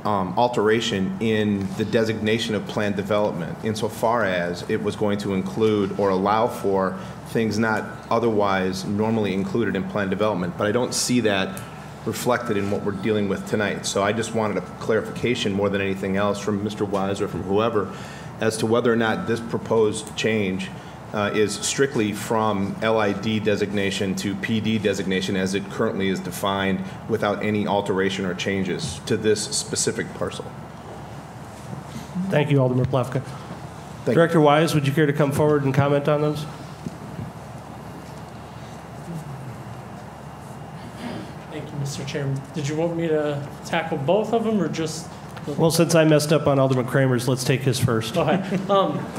alteration in the designation of planned development insofar as it was going to include or allow for things not otherwise normally included in planned development. But I don't see that reflected in what we're dealing with tonight. So I just wanted a clarification more than anything else from Mr. Wise or from whoever as to whether or not this proposed change is strictly from LID designation to PD designation as it currently is defined without any alteration or changes to this specific parcel. Thank you, Alderman Plewka. Director Wise, would you care to come forward and comment on those? Thank you, Mr. Chairman. Did you want me to tackle both of them or just? Well, since I messed up on Alderman Kramer's, let's take his first. Okay.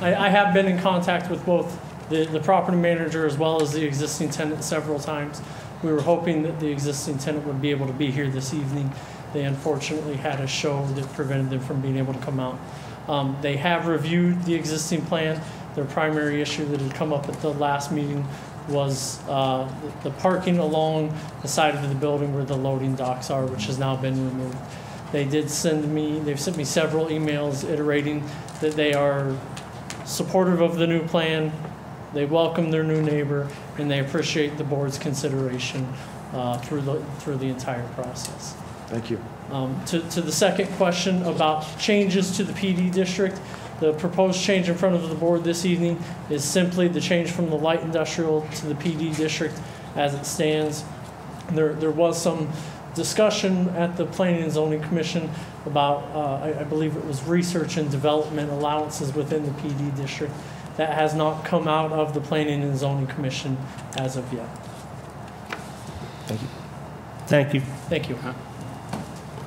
I have been in contact with both the property manager as well as the existing tenant several times. We were hoping that the existing tenant would be able to be here this evening. They unfortunately had a show that prevented them from being able to come out. They have reviewed the existing plan. Their primary issue that had come up at the last meeting was the parking along the side of the building where the loading docks are, which has now been removed. They've sent me several emails iterating that they are supportive of the new plan, they welcome their new neighbor, and they appreciate the board's consideration through the entire process. Thank you. To the second question about changes to the PD district, the proposed change in front of the board this evening is simply the change from the light industrial to the PD district as it stands. There was some discussion at the Planning and Zoning Commission about, I believe it was research and development allowances within the PD district. That has not come out of the Planning and Zoning Commission as of yet. Thank you. Thank you. Thank you.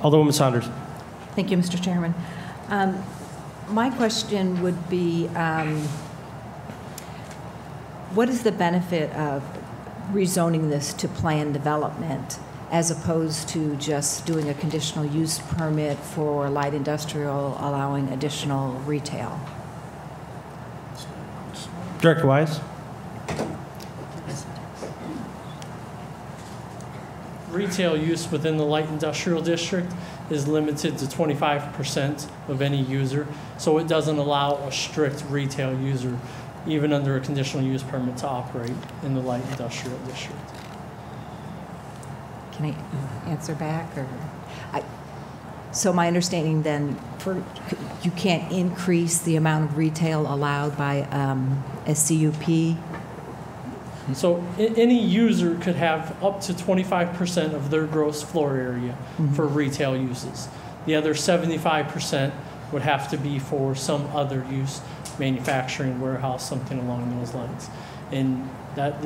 Alderwoman Saunders. Thank you, Mr. Chairman. My question would be, what is the benefit of rezoning this to planned development as opposed to just doing a conditional use permit for light industrial, allowing additional retail? Director Wise. Retail use within the light industrial district is limited to 25% of any user, so it doesn't allow a strict retail user, even under a conditional use permit, to operate in the light industrial district. Can I answer back? Or so my understanding then, you can't increase the amount of retail allowed by a CUP? So any user could have up to 25% of their gross floor area for retail uses. The other 75% would have to be for some other use, manufacturing, warehouse, something along those lines. And that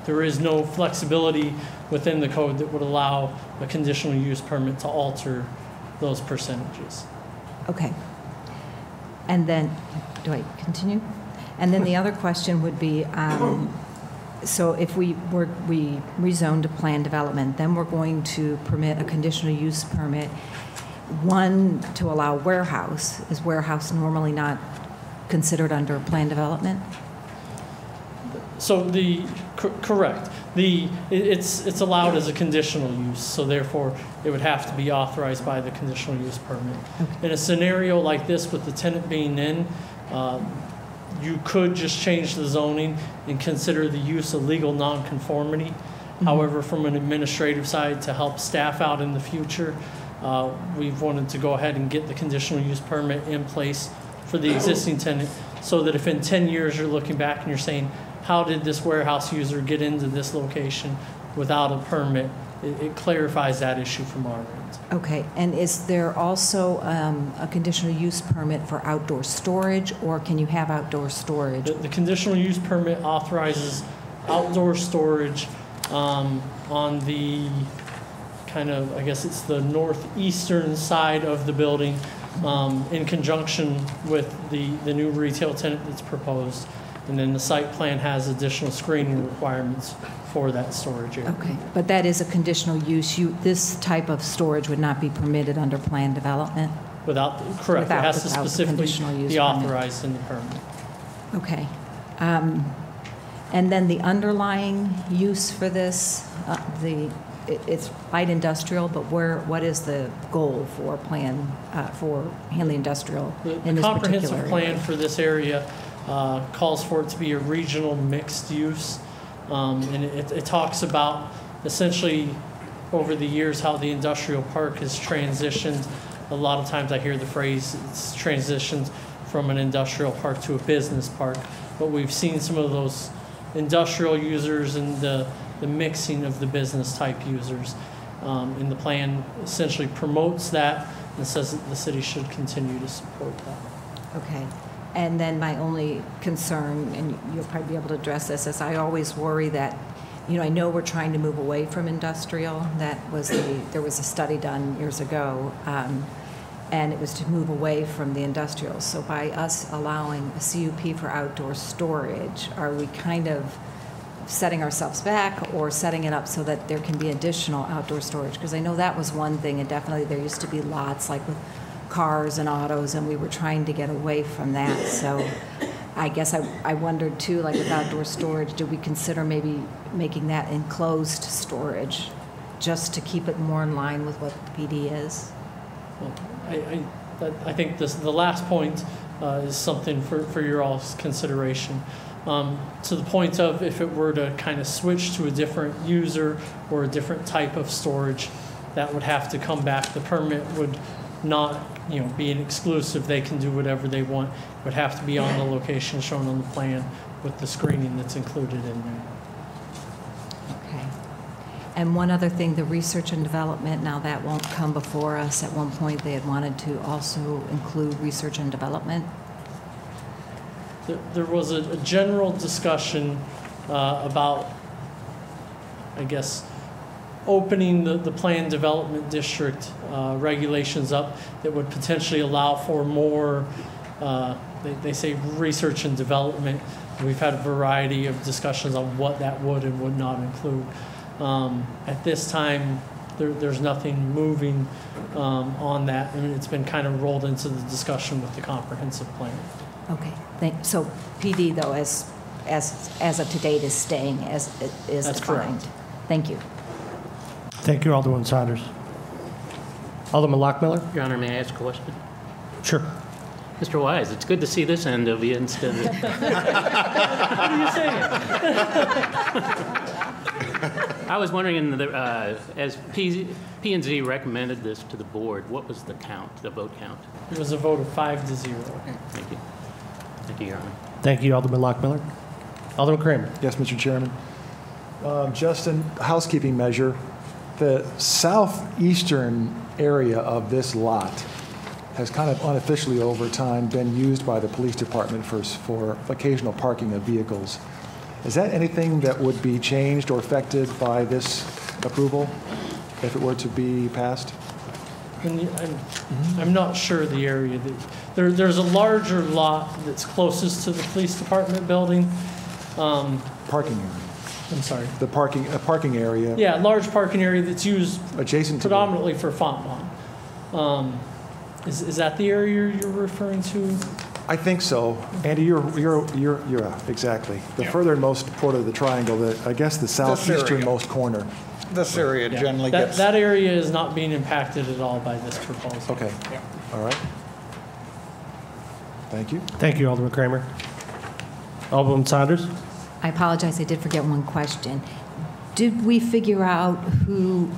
there is no flexibility within the code that would allow a conditional use permit to alter those percentages. Okay. And then, do I continue? And then the other question would be, so if we rezoned to planned development, then we're going to permit a conditional use permit, one to allow warehouse. Is warehouse normally not considered under planned development? So correct. It's allowed as a conditional use, so therefore it would have to be authorized by the conditional use permit. Okay. In a scenario like this with the tenant being in, you could just change the zoning and consider the use a legal nonconformity. However, from an administrative side, to help staff out in the future, we've wanted to go ahead and get the conditional use permit in place for the existing tenant, so that if in 10 years you're looking back and you're saying, how did this warehouse user get into this location without a permit, it clarifies that issue from our end. Okay, and is there also a conditional use permit for outdoor storage, or can you have outdoor storage? The conditional use permit authorizes outdoor storage on the kind of, I guess it's the northeastern side of the building, in conjunction with the new retail tenant that's proposed. And then the site plan has additional screening requirements for that storage area. Okay, but that is a conditional use. This type of storage would not be permitted under planned development? Correct. It has to specifically be authorized in the permit. Okay. And then the underlying use for this, it's light industrial, but what is the goal for Hanley Industrial in The this comprehensive particular plan area? for this area calls for it to be a regional mixed use. And it talks about essentially over the years how the industrial park has transitioned. A lot of times I hear the phrase, it's transitioned from an industrial park to a business park. But we've seen some of those industrial users and the mixing of the business type users. And the plan essentially promotes that and says that the city should continue to support that. Okay. And then my only concern, and you'll probably be able to address this, is I always worry that, I know we're trying to move away from industrial. There was a study done years ago, and it was to move away from the industrial. So by us allowing a CUP for outdoor storage, are we kind of setting ourselves back or setting it up so that there can be additional outdoor storage? Because I know that was one thing, and definitely there used to be lots like with cars and autos, and we were trying to get away from that. So I guess I wondered too, like with outdoor storage, do we consider maybe making that enclosed storage just to keep it more in line with what the PD is? Well, I think the last point is something for your all's consideration. To the point of if it were to kind of switch to a different user or a different type of storage, that would have to come back. The permit would not be an exclusive. They can do whatever they want. It would have to be on the location shown on the plan with the screening that's included in there. Okay. And one other thing, the research and development, now that won't come before us. At one point they had wanted to also include research and development. There was a general discussion about, I guess, opening the planned development district regulations up that would potentially allow for more, they say research and development. We've had a variety of discussions on what that would and would not include. At this time, there's nothing moving on that. I mean, it's been kind of rolled into the discussion with the comprehensive plan. Okay. So PD, though, as of to date, is staying as it is That's defined. correct. Thank you. Thank you, Alderman Saunders. Alderman Lockmiller? Your Honor, may I ask a question? Sure. Mr. Wise, it's good to see this end of you instead of... What are you saying? I was wondering, as P&Z recommended this to the board, what was the count, the vote count? It was a vote of 5-0. Thank you. Thank you, Your Honor. Thank you, Alderman Lockmiller. Alderman Kramer? Yes, Mr. Chairman. Justin, housekeeping measure. The southeastern area of this lot has kind of unofficially over time been used by the police department for occasional parking of vehicles. Is that anything that would be changed or affected by this approval if it were to be passed? I'm not sure the area. There's a larger lot that's closest to the police department building. Parking area. I'm sorry. A parking area. Yeah, large parking area that's used adjacent predominantly for Fontbonne. Is that the area you're referring to? I think so. Andy, you're exactly. The furthermost part of the triangle, I guess the southeasternmost corner. This area generally gets... That area is not being impacted at all by this proposal. Okay. Yeah. All right. Thank you. Thank you, Alderman Kramer. Alderman Saunders? I apologize, I did forget one question. Did we figure out who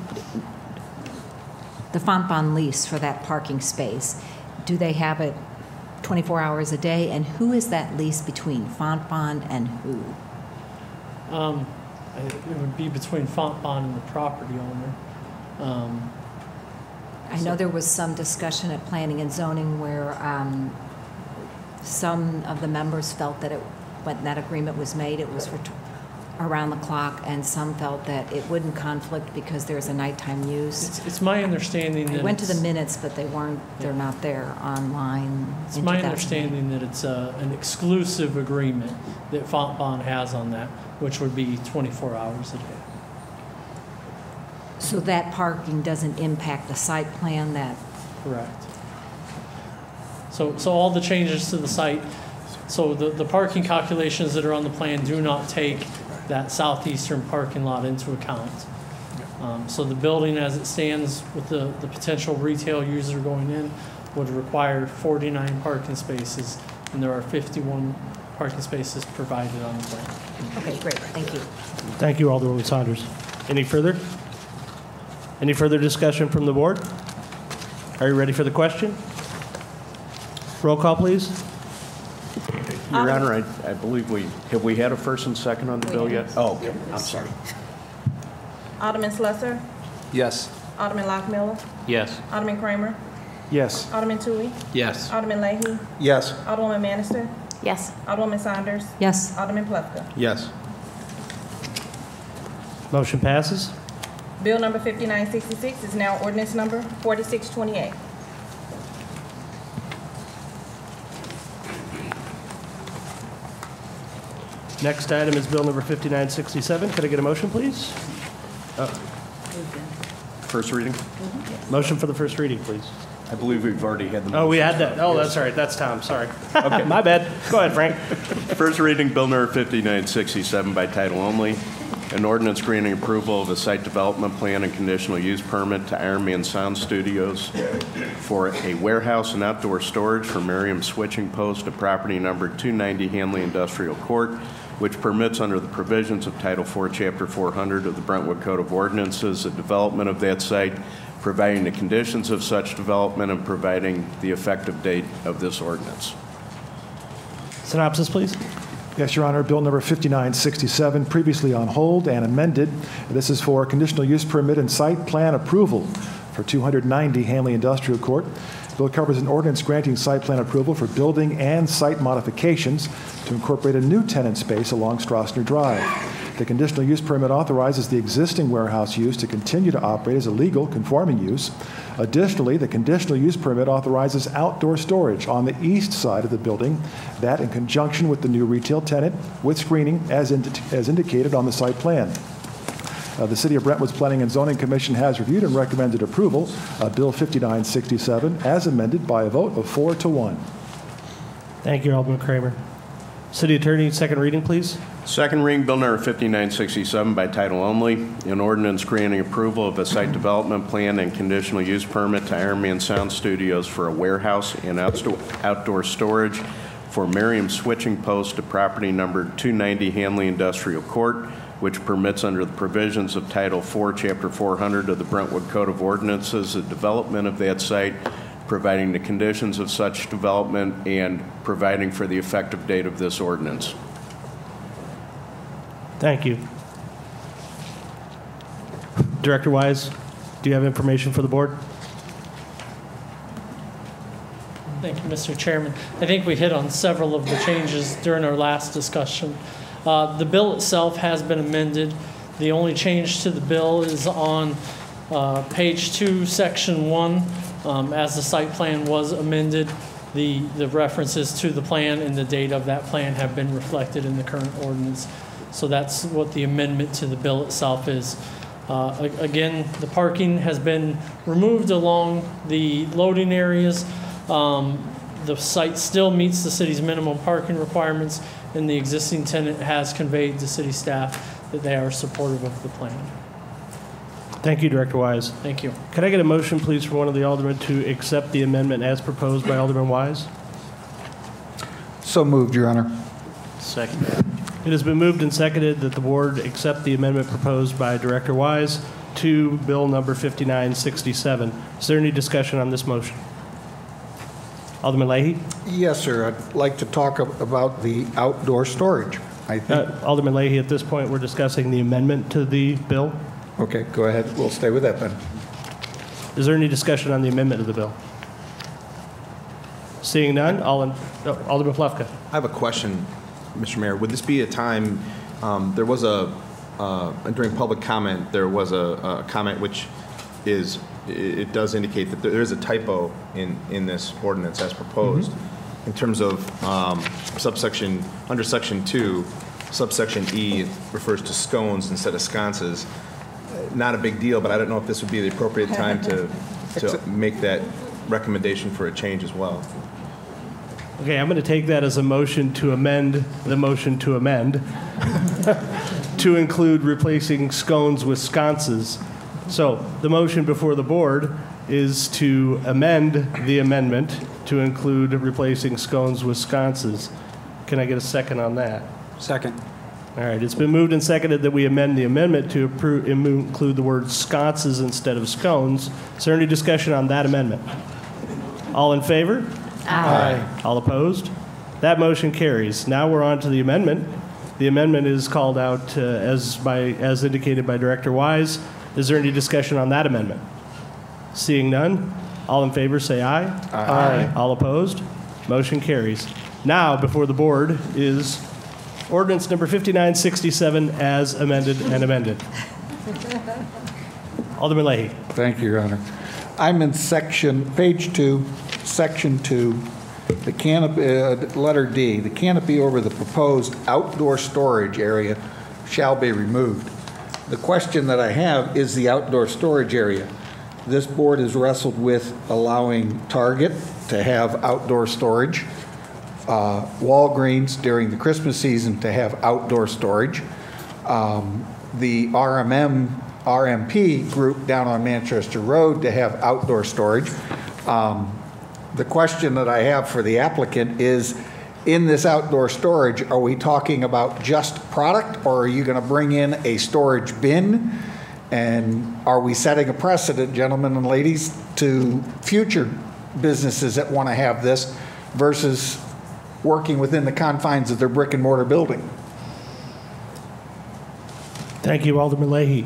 the Fontbonne lease for that parking space? Do they have it 24 hours a day? And who is that lease between, Fontbonne and who? It would be between Fontbonne and the property owner. I know there was some discussion at Planning and Zoning where some of the members felt that when that agreement was made, it was for around the clock, and some felt that it wouldn't conflict because there's a nighttime use. It's my understanding that I went to the minutes, but they're not there online. It's my understanding that it's an exclusive agreement that Fontbonne has on that, which would be 24 hours a day. So that parking doesn't impact the site plan that... Correct. So all the changes to the site, so the parking calculations that are on the plan do not take that southeastern parking lot into account. So the building as it stands with the potential retail user going in would require 49 parking spaces, and there are 51 parking spaces provided on the plan. Okay, great, thank you. Thank you, Alderwoman Saunders. Any further? Any further discussion from the board? Are you ready for the question? Roll call, please. Your Honor, I believe have we had a first and second on the bill yet? Oh, okay. I'm sorry. Alderman Slusser? Yes. Alderman Lockmiller? Yes. Alderman Kramer? Yes. Alderman Tui? Yes. Alderman Leahy? Yes. Alderwoman Manister? Yes. Alderwoman Saunders? Yes. Alderman Plufka? Yes. Motion passes. Bill number 5966 is now ordinance number 4628. Next item is bill number 5967. Could I get a motion, please? First reading? Motion for the first reading, please. I believe we've already had the. Oh, we had that. Oh, that's all right. That's Tom. Sorry. Okay. My bad. Go ahead, Frank. First reading, bill number 5967 by title only. An ordinance granting approval of a site development plan and conditional use permit to Ironman Sound Studios for a warehouse and outdoor storage for Merriam Switching Post at property number 290 Hanley Industrial Court, which permits under the provisions of Title IV, Chapter 400 of the Brentwood Code of Ordinances, the development of that site, providing the conditions of such development, and providing the effective date of this ordinance. Synopsis, please. Yes, Your Honor. Bill number 5967, previously on hold and amended. This is for conditional use permit and site plan approval for 290 Hanley Industrial Court. The bill covers an ordinance granting site plan approval for building and site modifications to incorporate a new tenant space along Strassner Drive. The conditional use permit authorizes the existing warehouse use to continue to operate as a legal conforming use. Additionally, the conditional use permit authorizes outdoor storage on the east side of the building, that in conjunction with the new retail tenant with screening as indicated on the site plan. The City of Brentwood's Planning and Zoning Commission has reviewed and recommended approval of Bill 5967 as amended by a vote of 4-1. Thank you, Alderman Kramer. City Attorney, second reading, please. Second reading, bill number 5967 by title only. An ordinance granting approval of a site development plan and conditional use permit to Ironman Sound Studios for a warehouse and outdoor storage for Merriam Switching Post at property number 290 Hanley Industrial Court, which permits under the provisions of Title IV, Chapter 400 of the Brentwood Code of Ordinances, the development of that site, providing the conditions of such development, and providing for the effective date of this ordinance. Thank you. Director Wise, do you have information for the board? Thank you, Mr. Chairman. I think we hit on several of the changes during our last discussion. The bill itself has been amended. The only change to the bill is on page 2, section 1. As the site plan was amended, the references to the plan and the date of that plan have been reflected in the current ordinance. So that's what the amendment to the bill itself is. Again, the parking has been removed along the loading areas. The site still meets the city's minimum parking requirements, and the existing tenant has conveyed to city staff that they are supportive of the plan. Thank you, Director Wise. Thank you. Could I get a motion, please, for one of the aldermen to accept the amendment as proposed by Alderman Wise? So moved, Your Honor. Second. It has been moved and seconded that the board accept the amendment proposed by Director Wise to bill number 5967. Is there any discussion on this motion? Alderman Leahy? Yes, sir. I'd like to talk about the outdoor storage. I think. Alderman Leahy, at this point, we're discussing the amendment to the bill. Okay, go ahead. We'll stay with that then. Is there any discussion on the amendment of the bill? Seeing none, Alderman Plufka. I have a question, Mr. Mayor. Would this be a time, there was during public comment, there was a comment which is, it does indicate that there is a typo in this ordinance as proposed. Mm-hmm. In terms of subsection, under section 2, subsection E refers to scones instead of sconces. Not a big deal, but I don't know if this would be the appropriate time to make that recommendation for a change as well. Okay, I'm going to take that as a motion to amend the motion to amend to include replacing scones with sconces So the motion before the board is to amend the amendment to include replacing scones with sconces. Can I get a second on that? Second. All right, it's been moved and seconded that we amend the amendment to include the word sconces instead of scones. Is there any discussion on that amendment? All in favor? Aye. All opposed? That motion carries. Now we're on to the amendment. The amendment is called out as indicated by Director Wise. Is there any discussion on that amendment? Seeing none, all in favor say aye. Aye. All opposed? Motion carries. Now before the board is ordinance number 5967 as amended and amended. Alderman Leahy. Thank you, Your Honor. I'm in page 2, section 2, the canopy, letter D. The canopy over the proposed outdoor storage area shall be removed. The question that I have is the outdoor storage area. This board has wrestled with allowing Target to have outdoor storage, Walgreens during the Christmas season to have outdoor storage, the RMP group down on Manchester Road to have outdoor storage. The question that I have for the applicant is, in this outdoor storage, are we talking about just product, or are you going to bring in a storage bin? And are we setting a precedent, gentlemen and ladies, to future businesses that want to have this versus working within the confines of their brick and mortar building? Thank you, Alderman Leahy.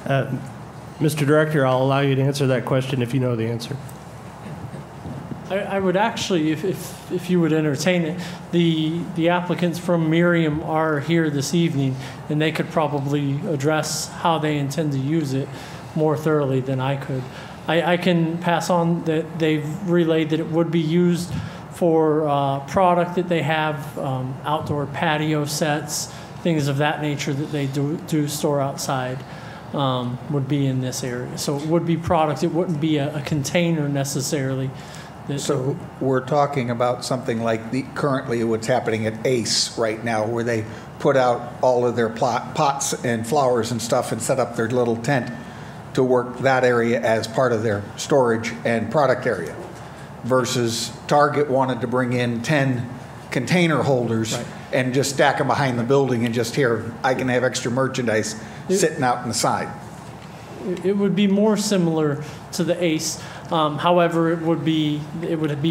Mr. Director, I'll allow you to answer that question if you know the answer. I would actually, if you would entertain it, the applicants from Miriam are here this evening, and they could probably address how they intend to use it more thoroughly than I could. I can pass on that they've relayed that it would be used for product that they have, outdoor patio sets, things of that nature that they do store outside, would be in this area. So it would be product. It wouldn't be a container necessarily. So we're talking about something like currently what's happening at Ace right now, where they put out all of their pots and flowers and stuff and set up their little tent to work that area as part of their storage and product area, versus Target wanted to bring in 10 container holders and just stack them behind the building and just here, I can have extra merchandise sitting out on the side. It would be more similar to the Ace. However, it would be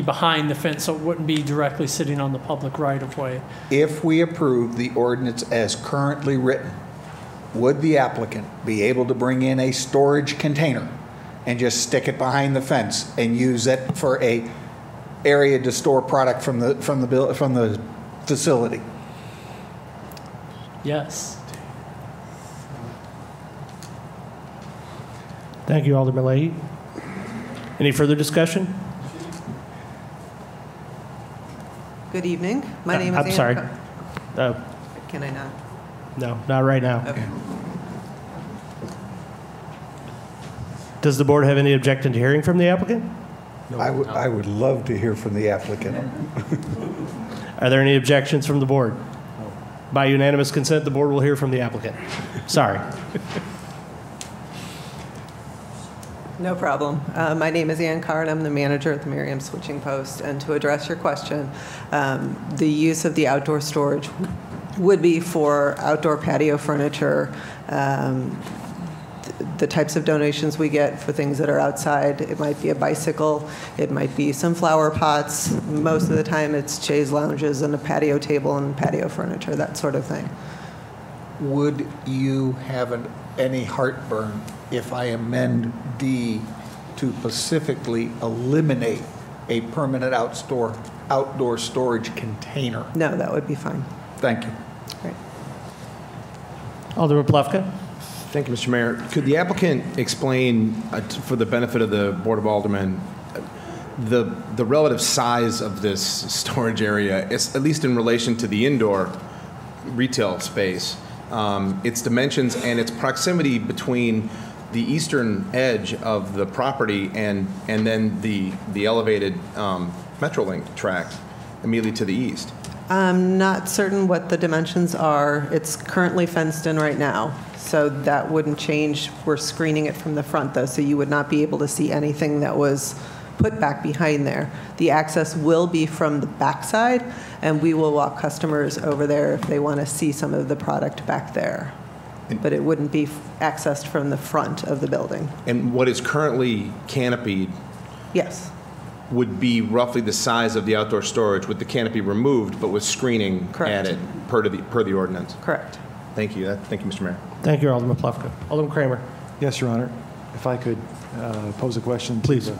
behind the fence, so it wouldn't be directly sitting on the public right-of-way. If we approve the ordinance as currently written, would the applicant be able to bring in a storage container and just stick it behind the fence and use it for a area to store product from the facility? Yes. Thank you, Alderman Leahy. Any further discussion? Good evening. My name is I'm sorry. Can I not? No, not right now. Okay. Does the board have any objection to hearing from the applicant? I would love to hear from the applicant. Are there any objections from the board? By unanimous consent, the board will hear from the applicant. Sorry. No problem. My name is Ann Carr, and I'm the manager at the Miriam Switching Post. And to address your question, the use of the outdoor storage would be for outdoor patio furniture, the types of donations we get for things that are outside. It might be a bicycle. It might be some flower pots. Most of the time, it's chaise lounges and a patio table and patio furniture, that sort of thing. Would you have any heartburn if I amend D to specifically eliminate a permanent outdoor storage container? No, that would be fine. Thank you. Great. Alderman Plufka. Thank you, Mr. Mayor. Could the applicant explain, for the benefit of the Board of Aldermen, the relative size of this storage area, at least in relation to the indoor retail space, its dimensions and its proximity between the eastern edge of the property and then the elevated Metrolink track immediately to the east? I'm not certain what the dimensions are. It's currently fenced in right now. So that wouldn't change. We're screening it from the front, though, so you would not be able to see anything that was put back behind there. The access will be from the backside, and we will walk customers over there if they want to see some of the product back there. But it wouldn't be accessed from the front of the building. And what is currently canopied Yes. would be roughly the size of the outdoor storage with the canopy removed, but with screening added per the ordinance? Correct. Thank you. Thank you, Mr. Mayor. Thank you, Alderman Plufka. Alderman Kramer. Yes, Your Honor. If I could pose a question. Please.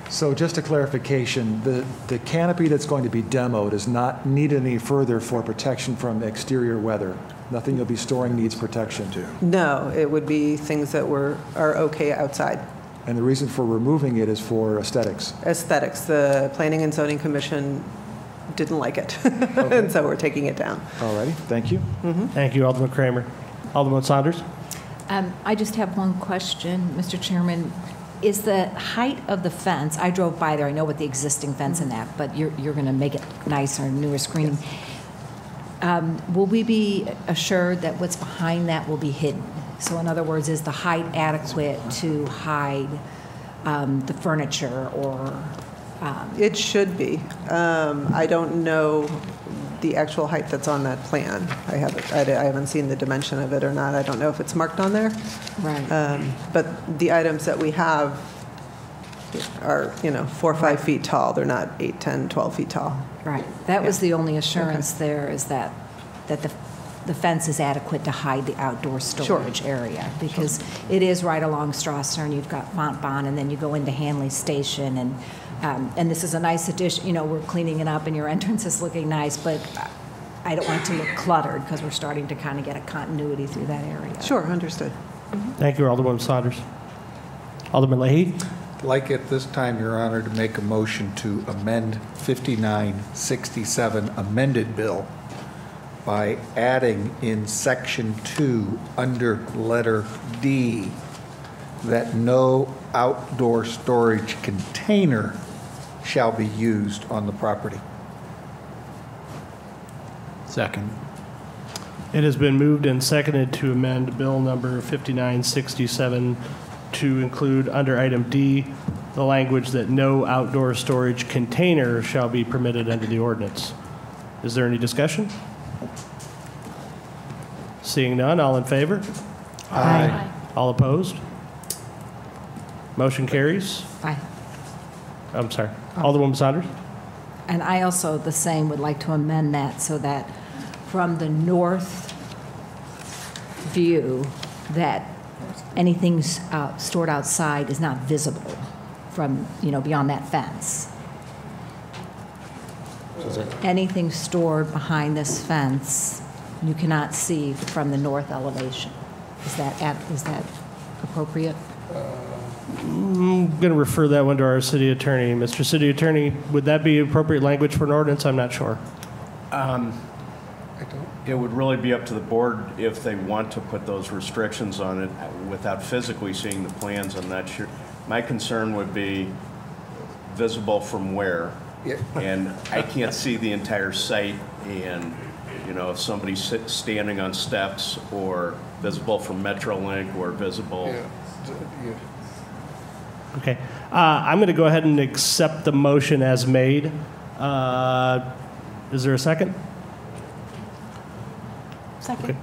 So just a clarification, the canopy that's going to be demoed is not needed any further for protection from exterior weather. Nothing you'll be storing needs protection. No, it would be things that are okay outside. And the reason for removing it is for aesthetics. Aesthetics. The Planning and Zoning Commission didn't like it, and so we're taking it down. All righty. Thank you. Thank you, Alderman Kramer. Alderman Saunders. I just have one question, Mr. Chairman. Is the height of the fence, I drove by there, I know what the existing fence and that, but you're going to make it nicer, newer screening. Will we be assured that what's behind that will be hidden? So in other words, is the height adequate to hide the furniture or? It should be. I don't know the actual height that's on that plan. I haven't seen the dimension of it or not. I don't know if it's marked on there. Right. But the items that we have are, 4 or 5 feet tall. They're not 8, 10, 12 feet tall. Right. That was the only assurance there, is that the fence is adequate to hide the outdoor storage area, because it is right along Strasser, and you've got Font Bon, and then you go into Hanley Station, and this is a nice addition. We're cleaning it up, and your entrance is looking nice, but I don't want it to look cluttered, because we're starting to kind of get a continuity through that area. Sure, understood. Thank you, Alderman Saunders. Alderman Leahy. I'd like at this time, Your Honor, to make a motion to amend 5967 amended bill by adding in Section 2 under letter D that no outdoor storage container shall be used on the property. Second. It has been moved and seconded to amend Bill number 5967 to include under item D the language that no outdoor storage container shall be permitted under the ordinance. Is there any discussion? Seeing none, all in favor? Aye. All opposed? Motion carries. Aye. I'm sorry. Alderwoman Saunders? And I also, the same, would like to amend that so that from the north view, that anything stored outside is not visible from, beyond that fence. Anything stored behind this fence, you cannot see from the north elevation. Is that appropriate? I'm going to refer that one to our city attorney. Mr. City Attorney, would that be appropriate language for an ordinance? I'm not sure. It would really be up to the board if they want to put those restrictions on it without physically seeing the plans. I'm not sure. My concern would be visible from where, and I can't see the entire site, and if somebody's standing on steps, or visible from Metrolink, or visible. Okay. I'm going to go ahead and accept the motion as made. Is there a second? Second.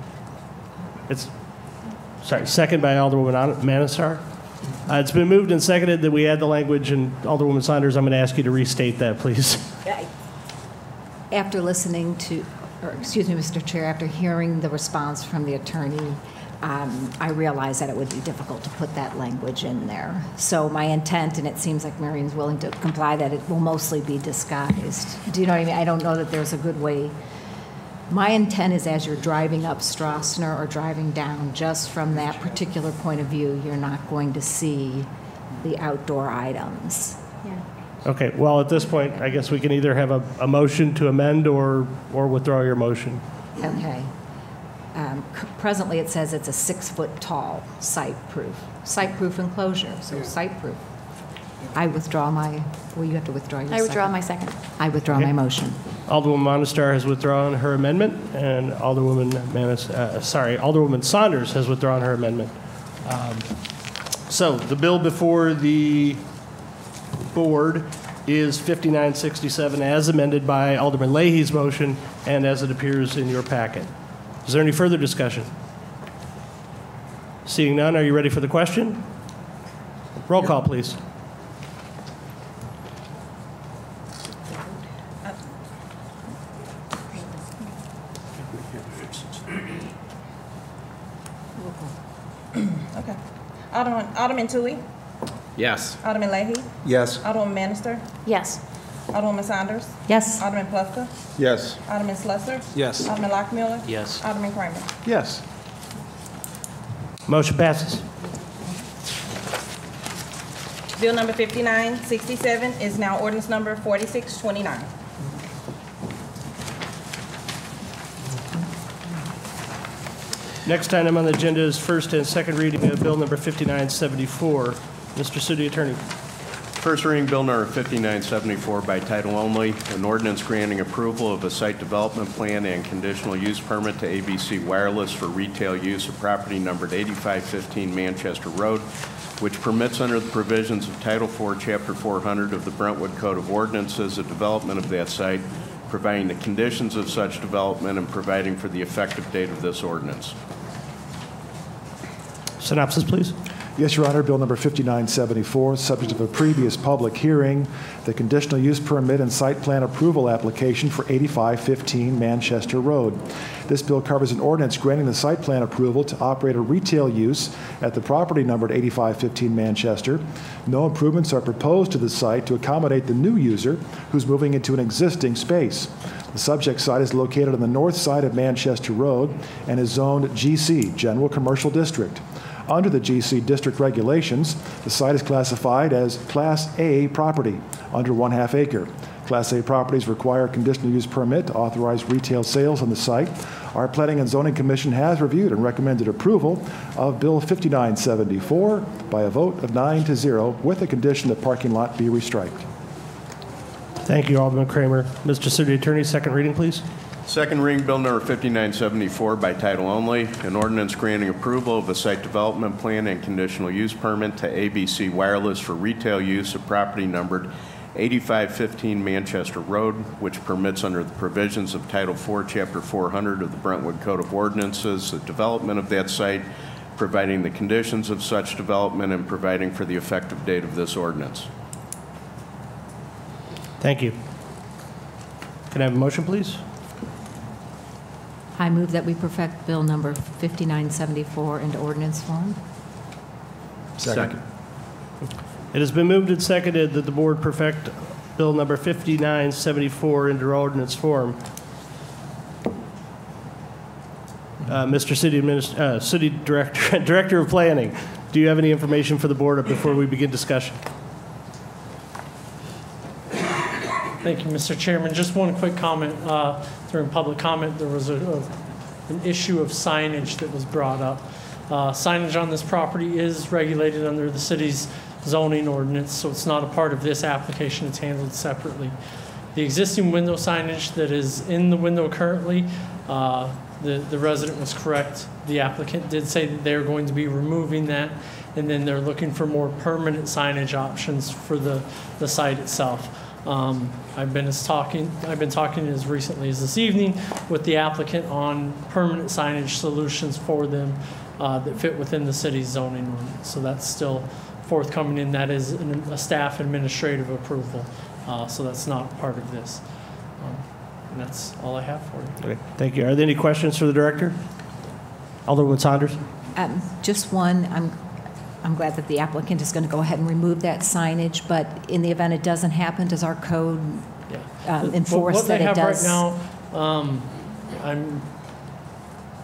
Okay. Second by Alderwoman Manistar. It's been moved and seconded that we add the language, and Alderwoman Saunders, I'm going to ask you to restate that, please. After listening to, Mr. Chair, after hearing the response from the attorney, I realized that it would be difficult to put that language in there. So my intent, and it seems like Marion's willing to comply, that it will mostly be disguised. Do you know what I mean? I don't know that there's a good way. My intent is, as you're driving up Strassner or driving down, just from that particular point of view, you're not going to see the outdoor items. Yeah. Okay. Well, at this point, I guess we can either have a motion to amend or withdraw your motion. Okay. Presently, it says it's a 6-foot tall site-proof enclosure, so site-proof. I withdraw my, well, you have to withdraw your I second. withdraw my second. I withdraw my motion. Alderwoman Monistar has withdrawn her amendment, and Alderwoman Saunders has withdrawn her amendment. So the bill before the board is 5967 as amended by Alderman Leahy's motion and as it appears in your packet. Is there any further discussion? Seeing none, are you ready for the question? Roll call, please. Okay. Alderman Tui? Yes. Alderman Leahy? Yes. Alderwoman Manister? Yes. Alderwoman Saunders? Yes. Alderman Plufka? Yes. Alderman Slusser? Yes. Alderman Lockmuller? Yes. Alderman Kramer? Yes. Motion passes. Bill number 5967 is now ordinance number 4629. Next item on the agenda is first and second reading of bill number 5974. Mr. City Attorney. First reading bill number 5974 by title only, an ordinance granting approval of a site development plan and conditional use permit to ABC Wireless for retail use of property numbered 8515 Manchester Road, which permits under the provisions of Title IV, Chapter 400 of the Brentwood Code of Ordinances the development of that site, providing the conditions of such development and providing for the effective date of this ordinance. Synopsis, please. Yes, Your Honor. Bill number 5974, subject of a previous public hearing, the conditional use permit and site plan approval application for 8515 Manchester Road. This bill covers an ordinance granting the site plan approval to operate a retail use at the property numbered 8515 Manchester. No improvements are proposed to the site to accommodate the new user who's moving into an existing space. The subject site is located on the north side of Manchester Road and is zoned GC, General Commercial District. Under the GC district regulations, the site is classified as Class A property, under 1/2 acre. Class A properties require a conditional use permit to authorize retail sales on the site. Our Planning and Zoning Commission has reviewed and recommended approval of Bill 5974 by a vote of 9-0 with the condition that parking lot be restriped. Thank you, Alderman Kramer. Mr. City Attorney, second reading, please. Second reading bill number 5974 by title only, an ordinance granting approval of a site development plan and conditional use permit to ABC Wireless for retail use of property numbered 8515 Manchester Road, which permits under the provisions of Title IV, Chapter 400 of the Brentwood Code of Ordinances the development of that site, providing the conditions of such development and providing for the effective date of this ordinance. Thank you. Can I have a motion, please? I move that we perfect bill number 5974 into ordinance form. Second. It has been moved and seconded that the board perfect bill number 5974 into ordinance form. Mr. City Director of Planning, do you have any information for the board before we begin discussion? Thank you, Mr. Chairman. Just one quick comment. During public comment, there was an issue of signage that was brought up. Signage on this property is regulated under the city's zoning ordinance, so it's not a part of this application. It's handled separately. The existing window signage that is in the window currently, the resident was correct. The applicant did say that they're going to be removing that, and then they're looking for more permanent signage options for the site itself. I've been talking as recently as this evening with the applicant on permanent signage solutions for them that fit within the city's zoning ordinance. So that's still forthcoming, and that is a staff administrative approval. So that's not part of this. And that's all I have for you. Okay, thank you. Are there any questions for the director? Alderwoman Saunders? Just one. I'm glad that the applicant is going to go ahead and remove that signage, but in the event it doesn't happen, does our code enforce that it does? What they have right now, I'm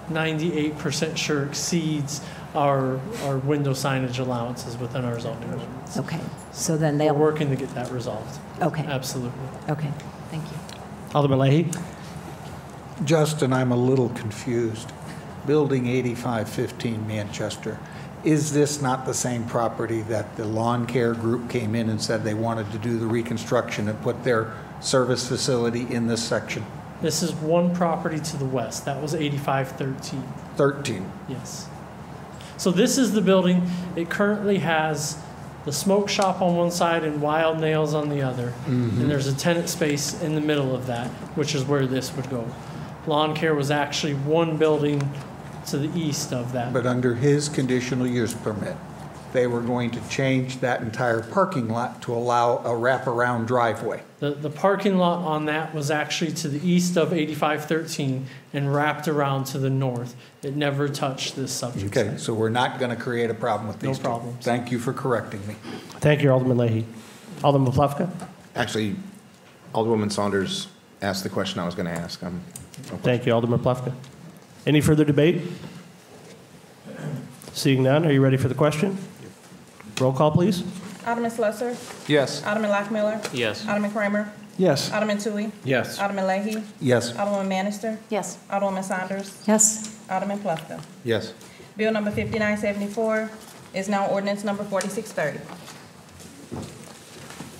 98% sure exceeds our window signage allowances within our zoning ordinance. Okay, so then we're working to get that resolved. Okay. Absolutely. Okay, thank you. Alderman Leahy? Justin, I'm a little confused. Building 8515 Manchester, is this not the same property that the lawn care group came in and said they wanted to do the reconstruction and put their service facility in this section? This is one property to the west. That was 8513. 13. Yes. So this is the building. It currently has the smoke shop on one side and Wild Nails on the other. And there's a tenant space in the middle of that, which is where this would go. Lawn care was actually one building to the east of that. But under his conditional use permit, they were going to change that entire parking lot to allow a wraparound driveway. The parking lot on that was actually to the east of 8513 and wrapped around to the north. It never touched this subject. Okay, so we're not going to create a problem with these No problem. Thank you for correcting me. Thank you, Alderman Leahy. Alderman Plufka? Actually, Alderwoman Saunders asked the question I was going to ask. Thank you, Alderman Plufka. Any further debate? Seeing none, are you ready for the question? Roll call, please. Alderman Slusser? Yes. Alderman Lockmiller? Yes. Alderman Kramer? Yes. Alderman Tui? Yes. Alderman Leahy? Yes. Alderwoman Bannister? Yes. Alderwoman Saunders? Yes. Alderman Plufka? Yes. Bill number 5974 is now ordinance number 4630.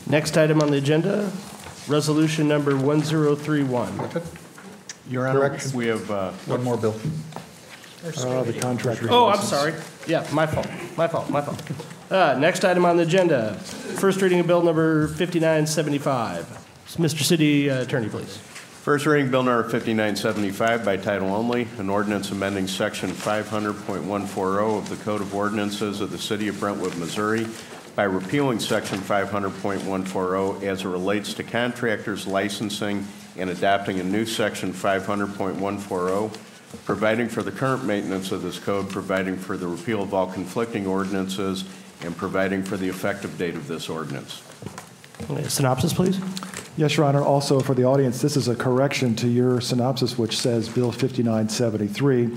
Next item on the agenda, resolution number 1031. Your Honor, we have One more bill. The contract. Oh, I'm sorry. Yeah, my fault. Next item on the agenda, first reading of bill number 5975. Mr. City Attorney, please. First reading Bill number 5975 by title only, an ordinance amending section 500.140 of the Code of Ordinances of the City of Brentwood, Missouri by repealing section 500.140 as it relates to contractors licensing and adopting a new section 500.140, providing for the current maintenance of this code, providing for the repeal of all conflicting ordinances, and providing for the effective date of this ordinance. Synopsis, please. Yes, Your Honor. Also, for the audience, this is a correction to your synopsis, which says Bill 5973.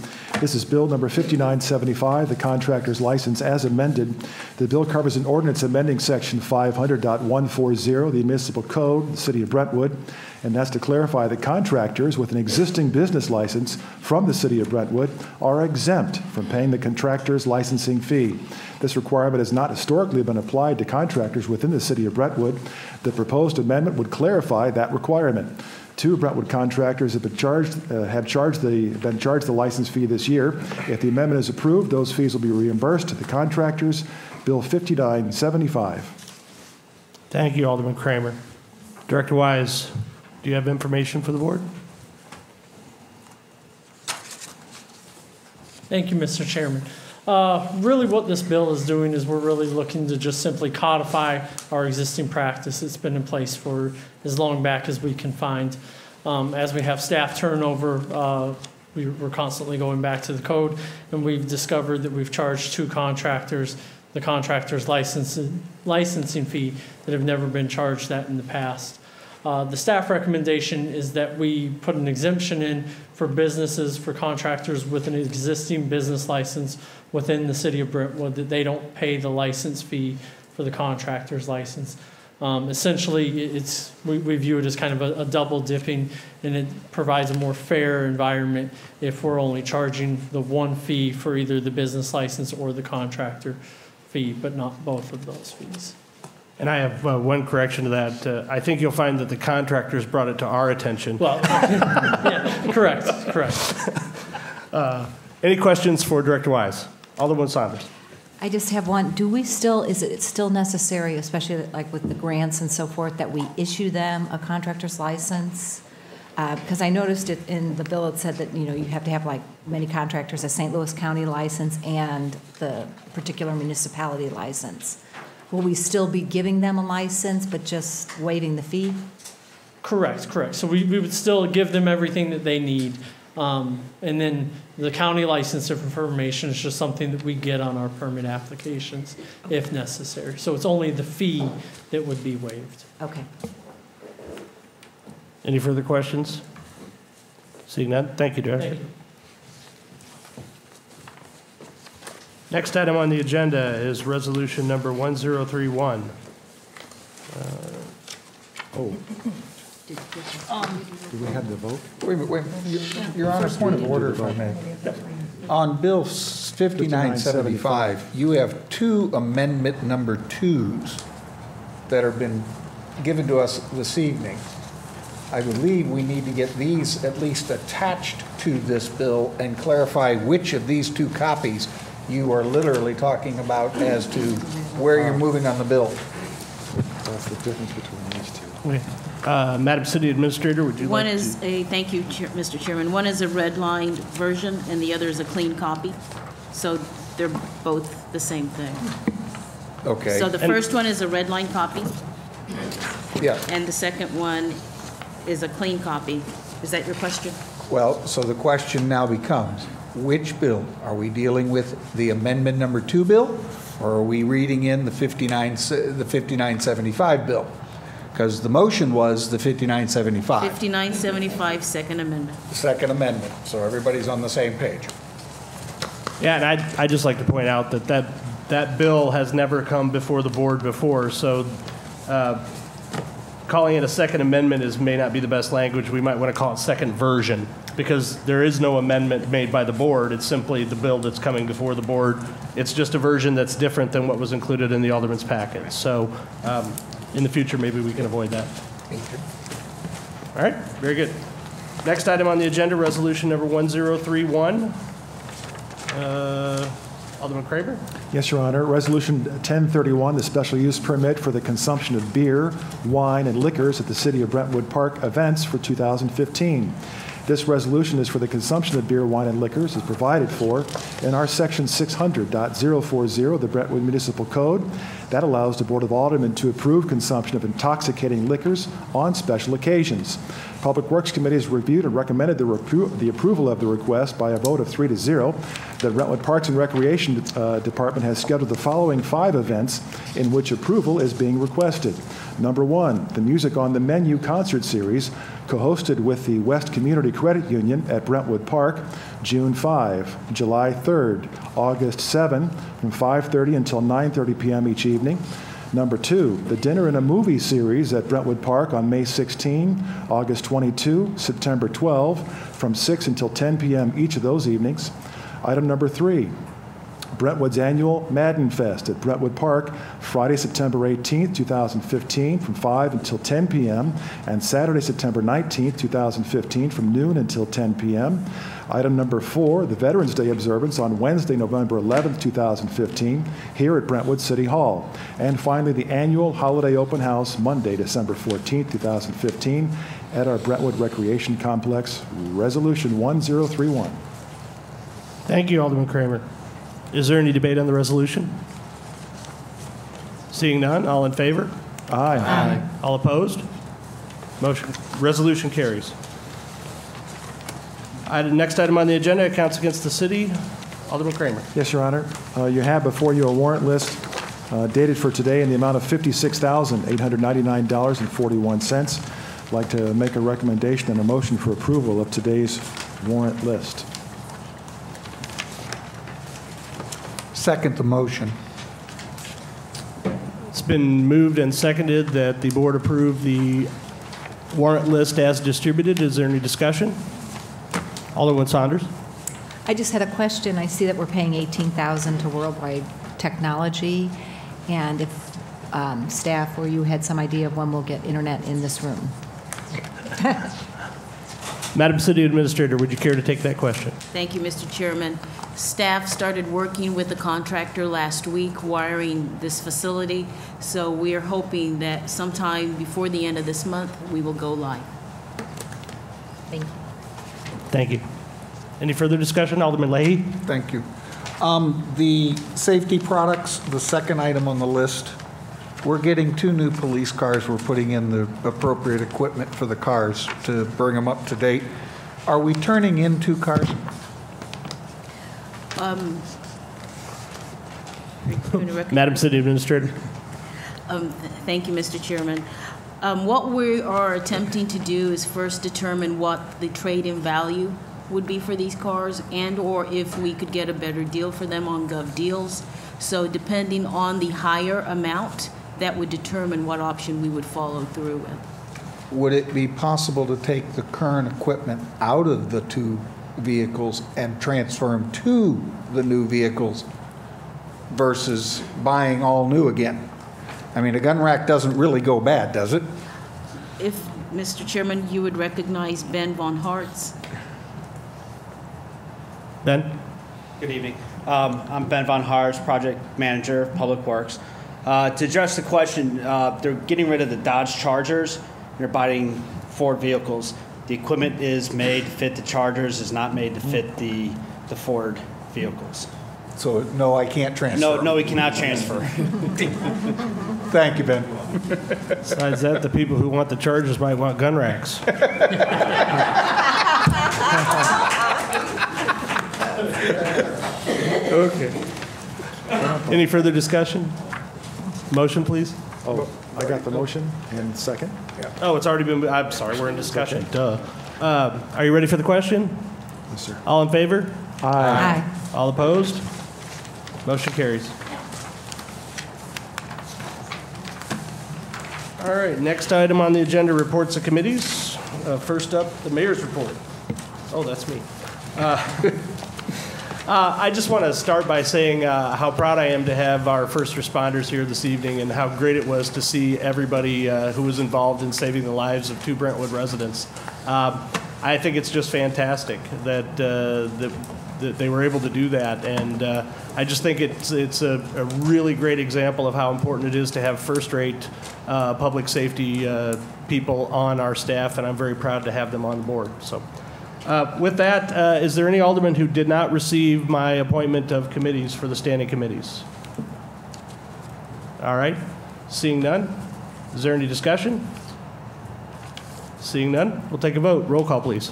This is Bill number 5975, the contractor's license as amended. The bill covers an ordinance amending Section 500.140, the municipal code, the City of Brentwood, and that's to clarify that contractors with an existing business license from the City of Brentwood are exempt from paying the contractor's licensing fee. This requirement has not historically been applied to contractors within the City of Brentwood. The proposed amendment would clarify that requirement. 2 Brentwood contractors have been charged the license fee this year. If the amendment is approved, those fees will be reimbursed to the contractors. Bill 5975. Thank you, Alderman Kramer. Director Wise, do you have information for the board? Thank you, Mr. Chairman. Really what this bill is doing is we're really looking to just simply codify our existing practice. It's been in place for as long back as we can find. As we have staff turnover, we're constantly going back to the code, and we've discovered that we've charged 2 contractors the contractor's licensing fee that have never been charged that in the past. The staff recommendation is that we put an exemption in for businesses, for contractors with an existing business license within the City of Brentwood, that they don't pay the license fee for the contractor's license. Essentially, we view it as kind of a double dipping, and it provides a more fair environment if we're only charging the one fee for either the business license or the contractor fee, but not both of those fees. And I have one correction to that. I think you'll find that the contractors brought it to our attention. Well, yeah, correct. Any questions for Director Wise? Alderman Saunders. I just have one. Is it still necessary, especially like with the grants and so forth, that we issue them a contractor's license? Because I noticed it in the bill, it said that, you have to have like many contractors, a St. Louis County license and the particular municipality license. Will we still be giving them a license, but just waiving the fee? Correct. So we would still give them everything that they need. And then the county license information is just something that we get on our permit applications if necessary. So it's only the fee that would be waived. Okay. Any further questions? Seeing none, thank you, Director. Thank you. Next item on the agenda is resolution number 1031. Do we have the vote? Wait a minute. Your Honor, point of order, if I may. On Bill 5975, you have two amendment number 2s that have been given to us this evening. I believe we need to get these at least attached to this bill and clarify which of these two copies you are literally talking about as to where you're moving on the bill. That's the difference between these two. Okay. Madam City Administrator, would you One like is a, thank you, Mr. Chairman. One is a redlined version, and the other is a clean copy. So they're both the same thing. Okay. So the first one is a redline copy, Yeah. and the second one is a clean copy. Is that your question? Well, so the question now becomes, which bill? Are we dealing with the amendment number 2 bill, or are we reading in the 5975 bill? Because the motion was the 5975. 5975, Second Amendment. Second Amendment, so everybody's on the same page. Yeah, and I'd just like to point out that bill has never come before the board before, so calling it a second amendment may not be the best language. We might want to call it second version, because there is no amendment made by the board. It's simply the bill that's coming before the board. It's just a version that's different than what was included in the Alderman's packet. So in the future, maybe we can avoid that. All right, very good. Next item on the agenda, resolution number 1031. Alderman Kramer? Yes, Your Honor. Resolution 1031, the special use permit for the consumption of beer, wine, and liquors at the City of Brentwood Park events for 2015. This resolution is for the consumption of beer, wine, and liquors as provided for in our Section 600.040 of the Brentwood Municipal Code. That allows the Board of Aldermen to approve consumption of intoxicating liquors on special occasions. Public Works Committee has reviewed and recommended the approval of the request by a vote of 3-0. The Brentwood Parks and Recreation Department has scheduled the following 5 events in which approval is being requested. Number 1, the Music on the Menu concert series, co-hosted with the West Community Credit Union at Brentwood Park, June 5, July 3rd, August 7, from 5:30 until 9:30 p.m. each evening. Number 2, the Dinner and a Movie series at Brentwood Park on May 16, August 22, September 12, from 6 until 10 p.m. each of those evenings. Item number 3, Brentwood's annual Madden Fest at Brentwood Park, Friday, September 18, 2015, from 5 until 10 p.m., and Saturday, September 19, 2015, from noon until 10 p.m. Item number 4, the Veterans Day observance on Wednesday, November 11, 2015, here at Brentwood City Hall. And finally, the annual Holiday Open House, Monday, December 14, 2015, at our Brentwood Recreation Complex, Resolution 1031. Thank you, Alderman Kramer. Is there any debate on the resolution? Seeing none, all in favor? Aye. Aye. All opposed? Resolution carries. Next item on the agenda, accounts against the city. Alderman Kramer. Yes, Your Honor. You have before you a warrant list dated for today in the amount of $56,899.41. I'd like to make a recommendation and a motion for approval of today's warrant list. Second the motion. It's been moved and seconded that the board approve the warrant list as distributed. Is there any discussion? Alderman Saunders. I just had a question. I see that we're paying $18,000 to Worldwide Technology, and if staff or you had some idea of when we'll get internet in this room. Madam City Administrator, would you care to take that question? Thank you, Mr. Chairman. Staff started working with the contractor last week, wiring this facility, so we are hoping that sometime before the end of this month, we will go live. Thank you. Thank you. Any further discussion? Alderman Leahy. Thank you. The safety products, the second item on the list, we're getting 2 new police cars. We're putting in the appropriate equipment for the cars to bring them up to date. Are we turning in 2 cars? Madam City Administrator. Thank you, Mr. Chairman. What we are attempting to do is first determine what the trade-in value would be for these cars, and or if we could get a better deal for them on Gov Deals. So depending on the higher amount, that would determine what option we would follow through with. Would it be possible to take the current equipment out of the 2 vehicles and transfer them to the new vehicles versus buying all new again. I mean, a gun rack doesn't really go bad, does it? If, Mr. Chairman, you would recognize Ben Von Hartz. Ben? Good evening. I'm Ben Von Hartz, Project Manager, Public Works. To address the question, they're getting rid of the Dodge Chargers. They're buying Ford vehicles. The equipment is made to fit the Chargers, is not made to fit the Ford vehicles. So, no, I can't transfer. No, we cannot transfer. Thank you, Ben. Besides that, the people who want the Chargers might want gun racks. Okay. Any further discussion? Motion, please. Oh, I got the motion and second. Oh, it's already been, I'm sorry, we're in discussion. Duh. Are you ready for the question? Yes, sir. All in favor? Aye. All opposed? Motion carries. All right, next item on the agenda, reports of committees. First up, the mayor's report. Oh, that's me. I just want to start by saying how proud I am to have our first responders here this evening and how great it was to see everybody who was involved in saving the lives of 2 Brentwood residents. I think it's just fantastic that they were able to do that, and I just think it's a really great example of how important it is to have first-rate public safety people on our staff, and I'm very proud to have them on board. So. With that, is there any alderman who did not receive my appointment of committees for the standing committees? All right. Seeing none, is there any discussion? Seeing none, we'll take a vote. Roll call, please.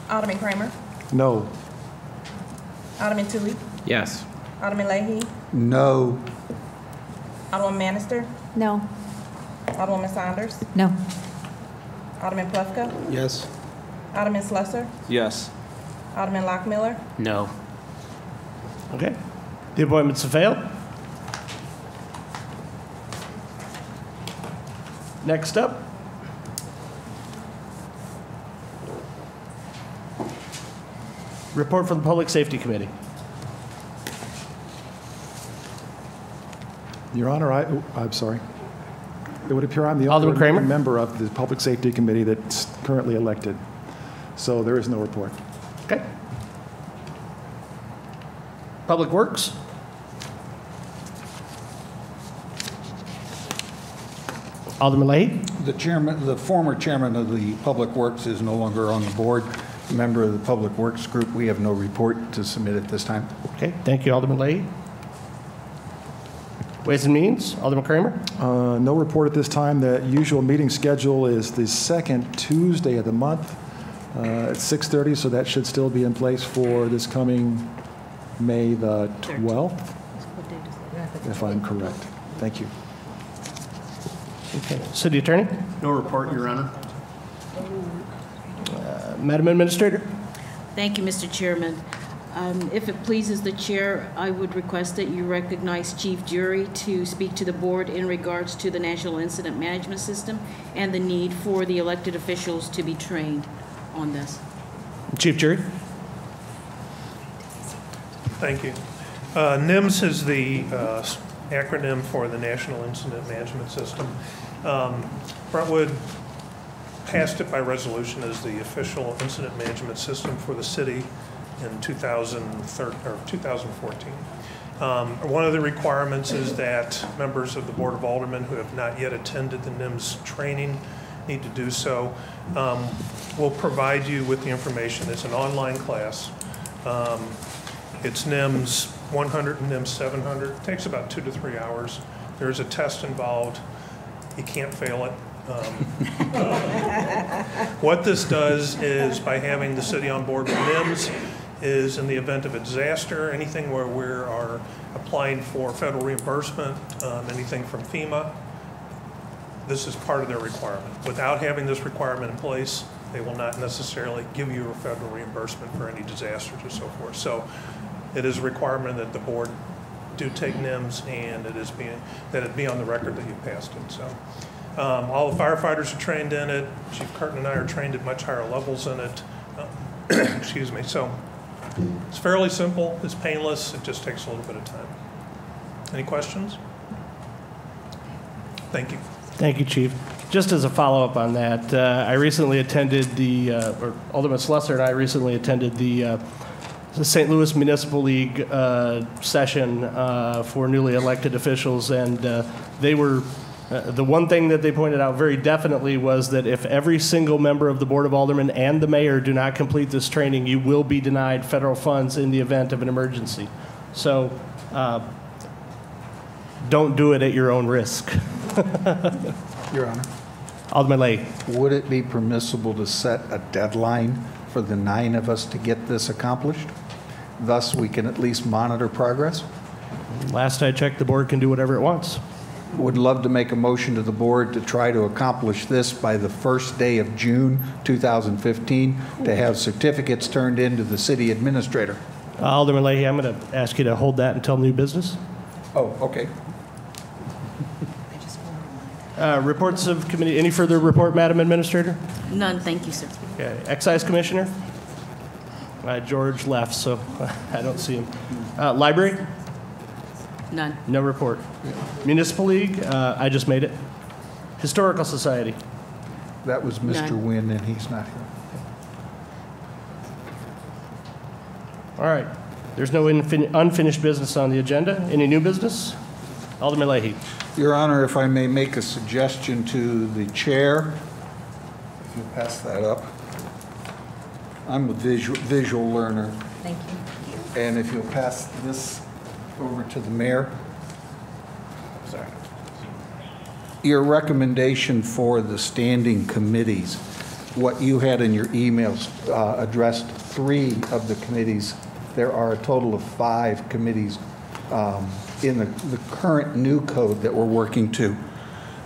Alderman Kramer? No. Alderman Tui? Yes. Alderman Leahy? No. Alderman Manister? No. Alderwoman Saunders? No. Alderman Plufka? Yes. Alderman Slusser? Yes. Alderman Lockmiller? No. Okay. The appointments have failed. Next up. Report from the Public Safety Committee. Your Honor, I'm sorry. It would appear I'm the Alderman only Kramer? member of the Public Safety Committee that's currently elected. So there is no report. Okay. Public Works? Alderman Leahy? The former chairman of the Public Works is no longer on the board. Member of the Public Works group, we have no report to submit at this time. Okay, thank you, Alderman Leahy. Ways and Means, Alderman Kramer? No report at this time. The usual meeting schedule is the second Tuesday of the month at 6:30, so that should still be in place for this coming May the 12th, if I'm correct. Thank you. Okay. City Attorney? No report, Your Honor. Madam Administrator? Thank you, Mr. Chairman. If it pleases the chair, I would request that you recognize Chief Jury to speak to the board in regards to the National Incident Management System and the need for the elected officials to be trained on this. Chief Jury? Thank you. NIMS is the acronym for the National Incident Management System. Brentwood passed it by resolution as the official incident management system for the city in 2014. One of the requirements is that members of the Board of Aldermen who have not yet attended the NIMS training need to do so. We'll provide you with the information. It's an online class. It's NIMS 100 and NIMS 700. It takes about 2 to 3 hours. There's a test involved. You can't fail it. What this does is, by having the city on board with NIMS, is in the event of a disaster, anything where we are applying for federal reimbursement, anything from FEMA, this is part of their requirement. Without having this requirement in place, they will not necessarily give you a federal reimbursement for any disasters or so forth. So it is a requirement that the board do take NIMS, and that it be on the record that you passed it. So All the firefighters are trained in it. Chief Curtin and I are trained at much higher levels in it. Excuse me. So it's fairly simple. It's painless. It just takes a little bit of time. Any questions? Thank you. Thank you, Chief. Just as a follow-up on that, I recently attended or Alderman Slesser and I recently attended the St. Louis Municipal League session for newly elected officials, and they were, the one thing that they pointed out very definitely was that if every single member of the Board of Aldermen and the mayor do not complete this training, you will be denied federal funds in the event of an emergency. So don't do it at your own risk. Your Honor. Alderman Leahy. Would it be permissible to set a deadline for the 9 of us to get this accomplished? Thus, we can at least monitor progress? Last I checked, the board can do whatever it wants. Would love to make a motion to the board to try to accomplish this by the first day of June 2015, to have certificates turned in to the city administrator. Alderman Leahy, I'm going to ask you to hold that until new business. Oh, okay. Reports of committee. Any further report, Madam Administrator? None, thank you, sir. Okay. Excise Commissioner? George left, so I don't see him. Library? None. No report. Municipal League? I just made it. Historical Society? That was Mr. None. Wynn, and he's not here. All right. There's no unfinished business on the agenda. Any new business? Alderman Leahy. Your Honor, if I may make a suggestion to the chair, if you'll pass that up. I'm a visual learner. Thank you. And if you'll pass this over to the mayor. Sorry. Your recommendation for the standing committees, what you had in your emails addressed 3 of the committees. There are a total of 5 committees in the current new code that we're working to.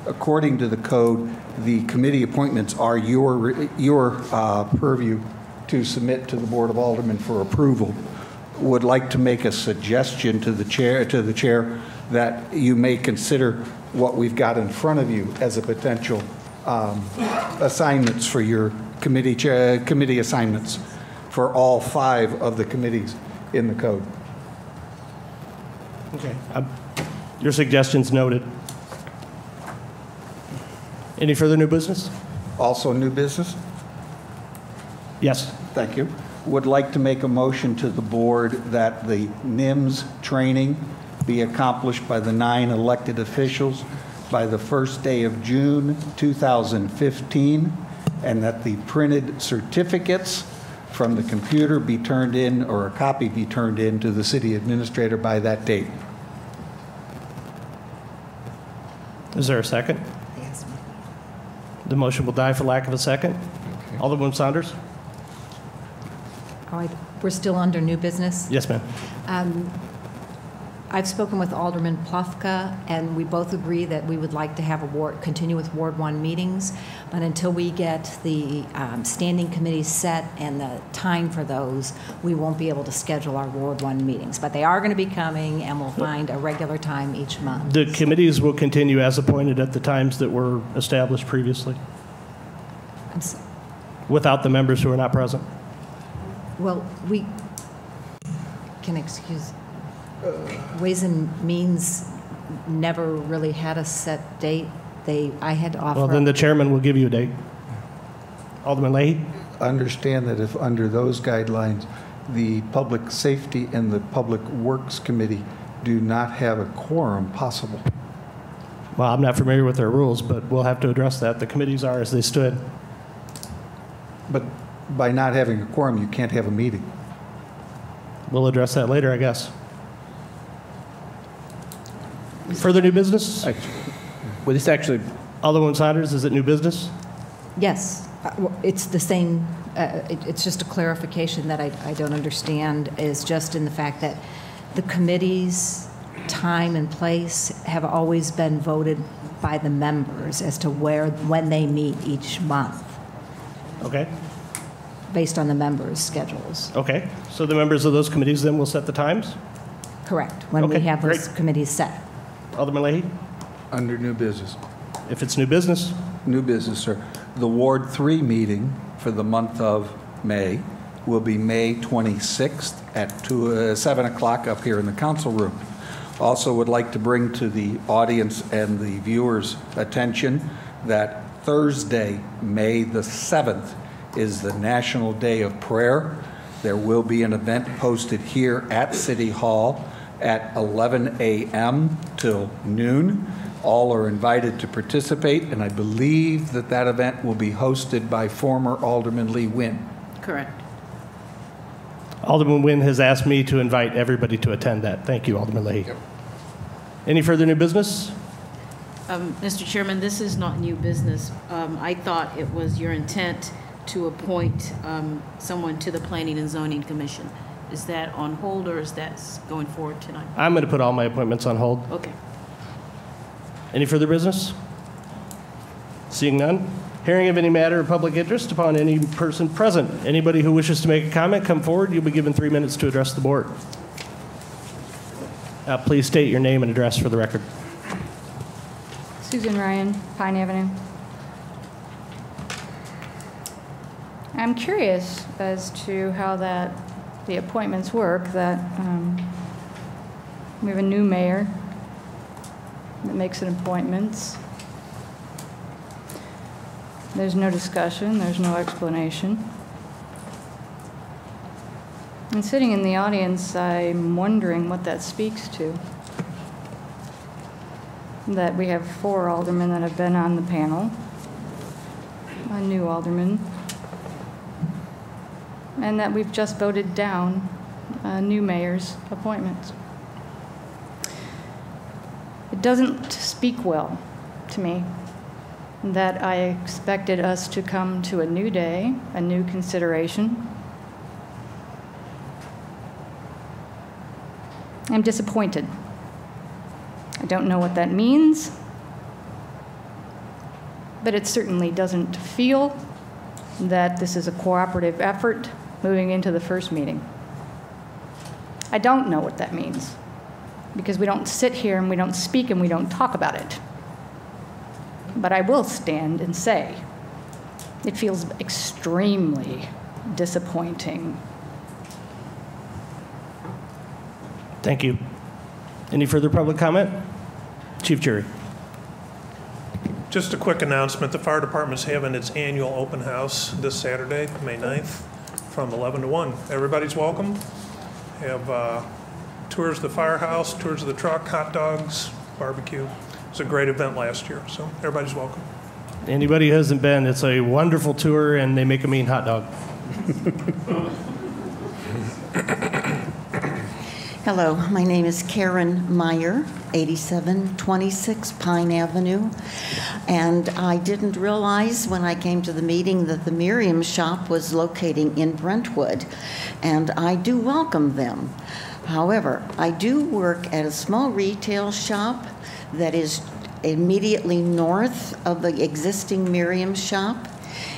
According to the code, the committee appointments are your purview to submit to the Board of Aldermen for approval. Would like to make a suggestion to the chair that you may consider what we've got in front of you as a potential assignments for your committee assignments for all 5 of the committees in the code. Okay. Your suggestion's noted. Any further new business? Also new business? Yes. Thank you. Would like to make a motion to the board that the NIMS training be accomplished by the 9 elected officials by the first day of June 2015, and that the printed certificates from the computer be turned in, or a copy be turned in to the city administrator by that date. Is there a second? Yes. The motion will die for lack of a second. Okay. Alderman Saunders? All right, we're still under new business. Yes, ma'am. I've spoken with Alderman Plufka, and we both agree that we would like to have continue with Ward 1 meetings, but until we get the standing committees set and the time for those, we won't be able to schedule our Ward 1 meetings. But they are going to be coming, and we'll find a regular time each month. The committees will continue as appointed at the times that were established previously, without the members who are not present. Well, we can excuse. Ways and Means never really had a set date. I had to offer. Well, then the chairman will give you a date. Alderman Leahy? Understand that if under those guidelines, the Public Safety and the Public Works Committee do not have a quorum possible. Well, I'm not familiar with their rules, but we'll have to address that. The committees are as they stood. But by not having a quorum, you can't have a meeting. We'll address that later, I guess. Further new business? Well, this actually... Alderman Saunders, is it new business? Yes. It's the same. It's just a clarification that I don't understand, is just in the fact that the committee's time and place have always been voted by the members as to when they meet each month. Okay. Based on the members' schedules. Okay. So the members of those committees then will set the times? Correct. When we have those committees set. Alderman Leahy? Under new business. If it's new business. New business, sir. The Ward 3 meeting for the month of May will be May 26th at 7 o'clock up here in the council room. Also would like to bring to the audience and the viewers' attention that Thursday, May the 7th, is the National Day of Prayer. There will be an event posted here at City Hall at 11 a.m. till noon. All are invited to participate, and I believe that that event will be hosted by former Alderman Lee Wynn. Correct. Alderman Wynn has asked me to invite everybody to attend that. Thank you, Alderman Leahy. Yep. Any further new business? Mr. Chairman, this is not new business. I thought it was your intent to appoint someone to the Planning and Zoning Commission. Is that on hold, or is that going forward tonight? I'm going to put all my appointments on hold. Okay. Any further business? Seeing none. Hearing of any matter of public interest upon any person present. Anybody who wishes to make a comment, come forward. You'll be given 3 minutes to address the board. Please state your name and address for the record. Susan Ryan, Pine Avenue. I'm curious as to how the appointments work, that we have a new mayor that makes an appointments. There's no discussion, there's no explanation. And sitting in the audience, I'm wondering what that speaks to. That we have 4 aldermen that have been on the panel, a new alderman, and that we've just voted down new mayor's appointments. It doesn't speak well to me that I expected us to come to a new day, a new consideration. I'm disappointed. I don't know what that means, but it certainly doesn't feel that this is a cooperative effort moving into the first meeting. I don't know what that means, because we don't sit here and we don't speak and we don't talk about it. But I will stand and say, it feels extremely disappointing. Thank you. Any further public comment? Chief Jury. Just a quick announcement. The fire department's having its annual open house this Saturday, May 9th, from 11 to 1. Everybody's welcome. Have tours of the firehouse, tours of the truck, hot dogs, barbecue. It was a great event last year, so everybody's welcome. Anybody who hasn't been, it's a wonderful tour, and they make a mean hot dog. Hello, my name is Karen Meyer, 8726 Pine Avenue, and I didn't realize when I came to the meeting that the Miriam shop was locating in Brentwood, and I do welcome them. However, I do work at a small retail shop that is immediately north of the existing Miriam shop,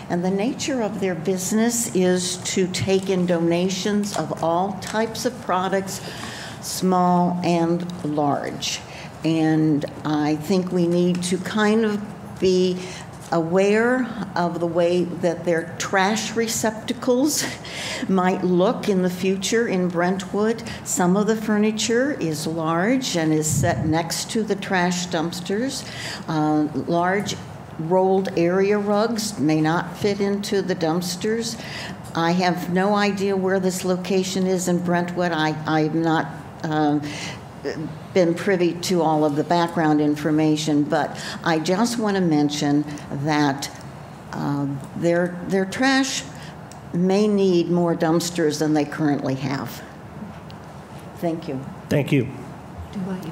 and the nature of their business is to take in donations of all types of products, small and large. And I think we need to kind of be aware of the way that their trash receptacles might look in the future in Brentwood. Some of the furniture is large and is set next to the trash dumpsters. Large rolled area rugs may not fit into the dumpsters. I have no idea where this location is in Brentwood. I've not been privy to all of the background information, but I just want to mention that their trash may need more dumpsters than they currently have. Thank you. Thank you.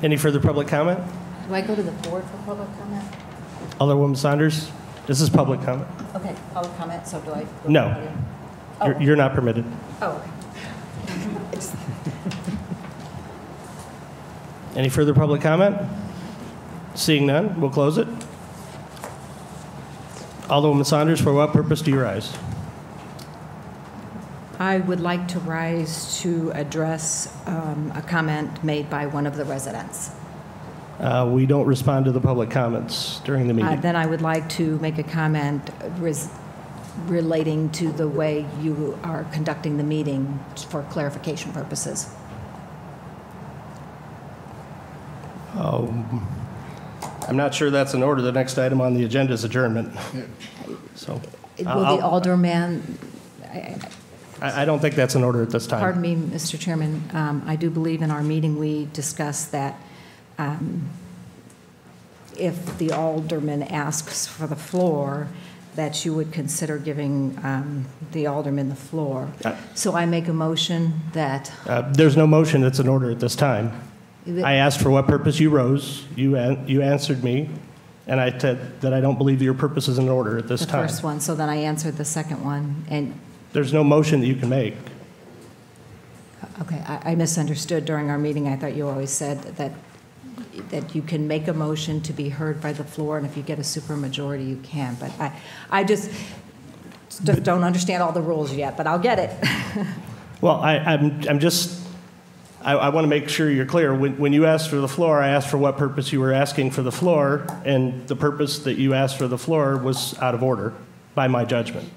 Any further public comment? Do I go to the board for public comment? Alderwoman Saunders, this is public comment. Okay, public comment, so do I? No, you're not permitted. Oh, okay. Any further public comment? Seeing none, we'll close it. Alderwoman Saunders, for what purpose do you rise? I would like to rise to address a comment made by one of the residents. We don't respond to the public comments during the meeting. Then I would like to make a comment relating to the way you are conducting the meeting for clarification purposes. I'm not sure that's in order. The next item on the agenda is adjournment. So, Will the alderman, I don't think that's in order at this time. pardon me, Mr. Chairman, I do believe in our meeting we discussed that if the alderman asks for the floor, that you would consider giving the alderman the floor. So I make a motion that... There's no motion that's in order at this time. I asked for what purpose you rose. You answered me, and I said that I don't believe your purpose is in order at this time. The first one, so then I answered the second one, and... There's no motion that you can make. Okay, I misunderstood during our meeting. I thought you always said that you can make a motion to be heard by the floor, and if you get a supermajority, you can. But I just don't understand all the rules yet, but I'll get it. Well, I want to make sure you're clear. When you asked for the floor, I asked for what purpose you were asking for the floor, and the purpose that you asked for the floor was out of order by my judgment.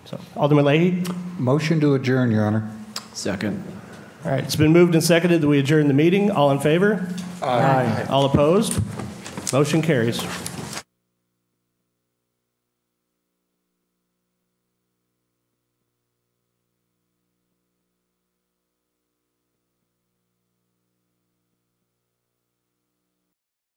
So, Alderman Leahy? Motion to adjourn, Your Honor. Second. All right, it's been moved and seconded that we adjourn the meeting. All in favor? Aye. All opposed? Motion carries.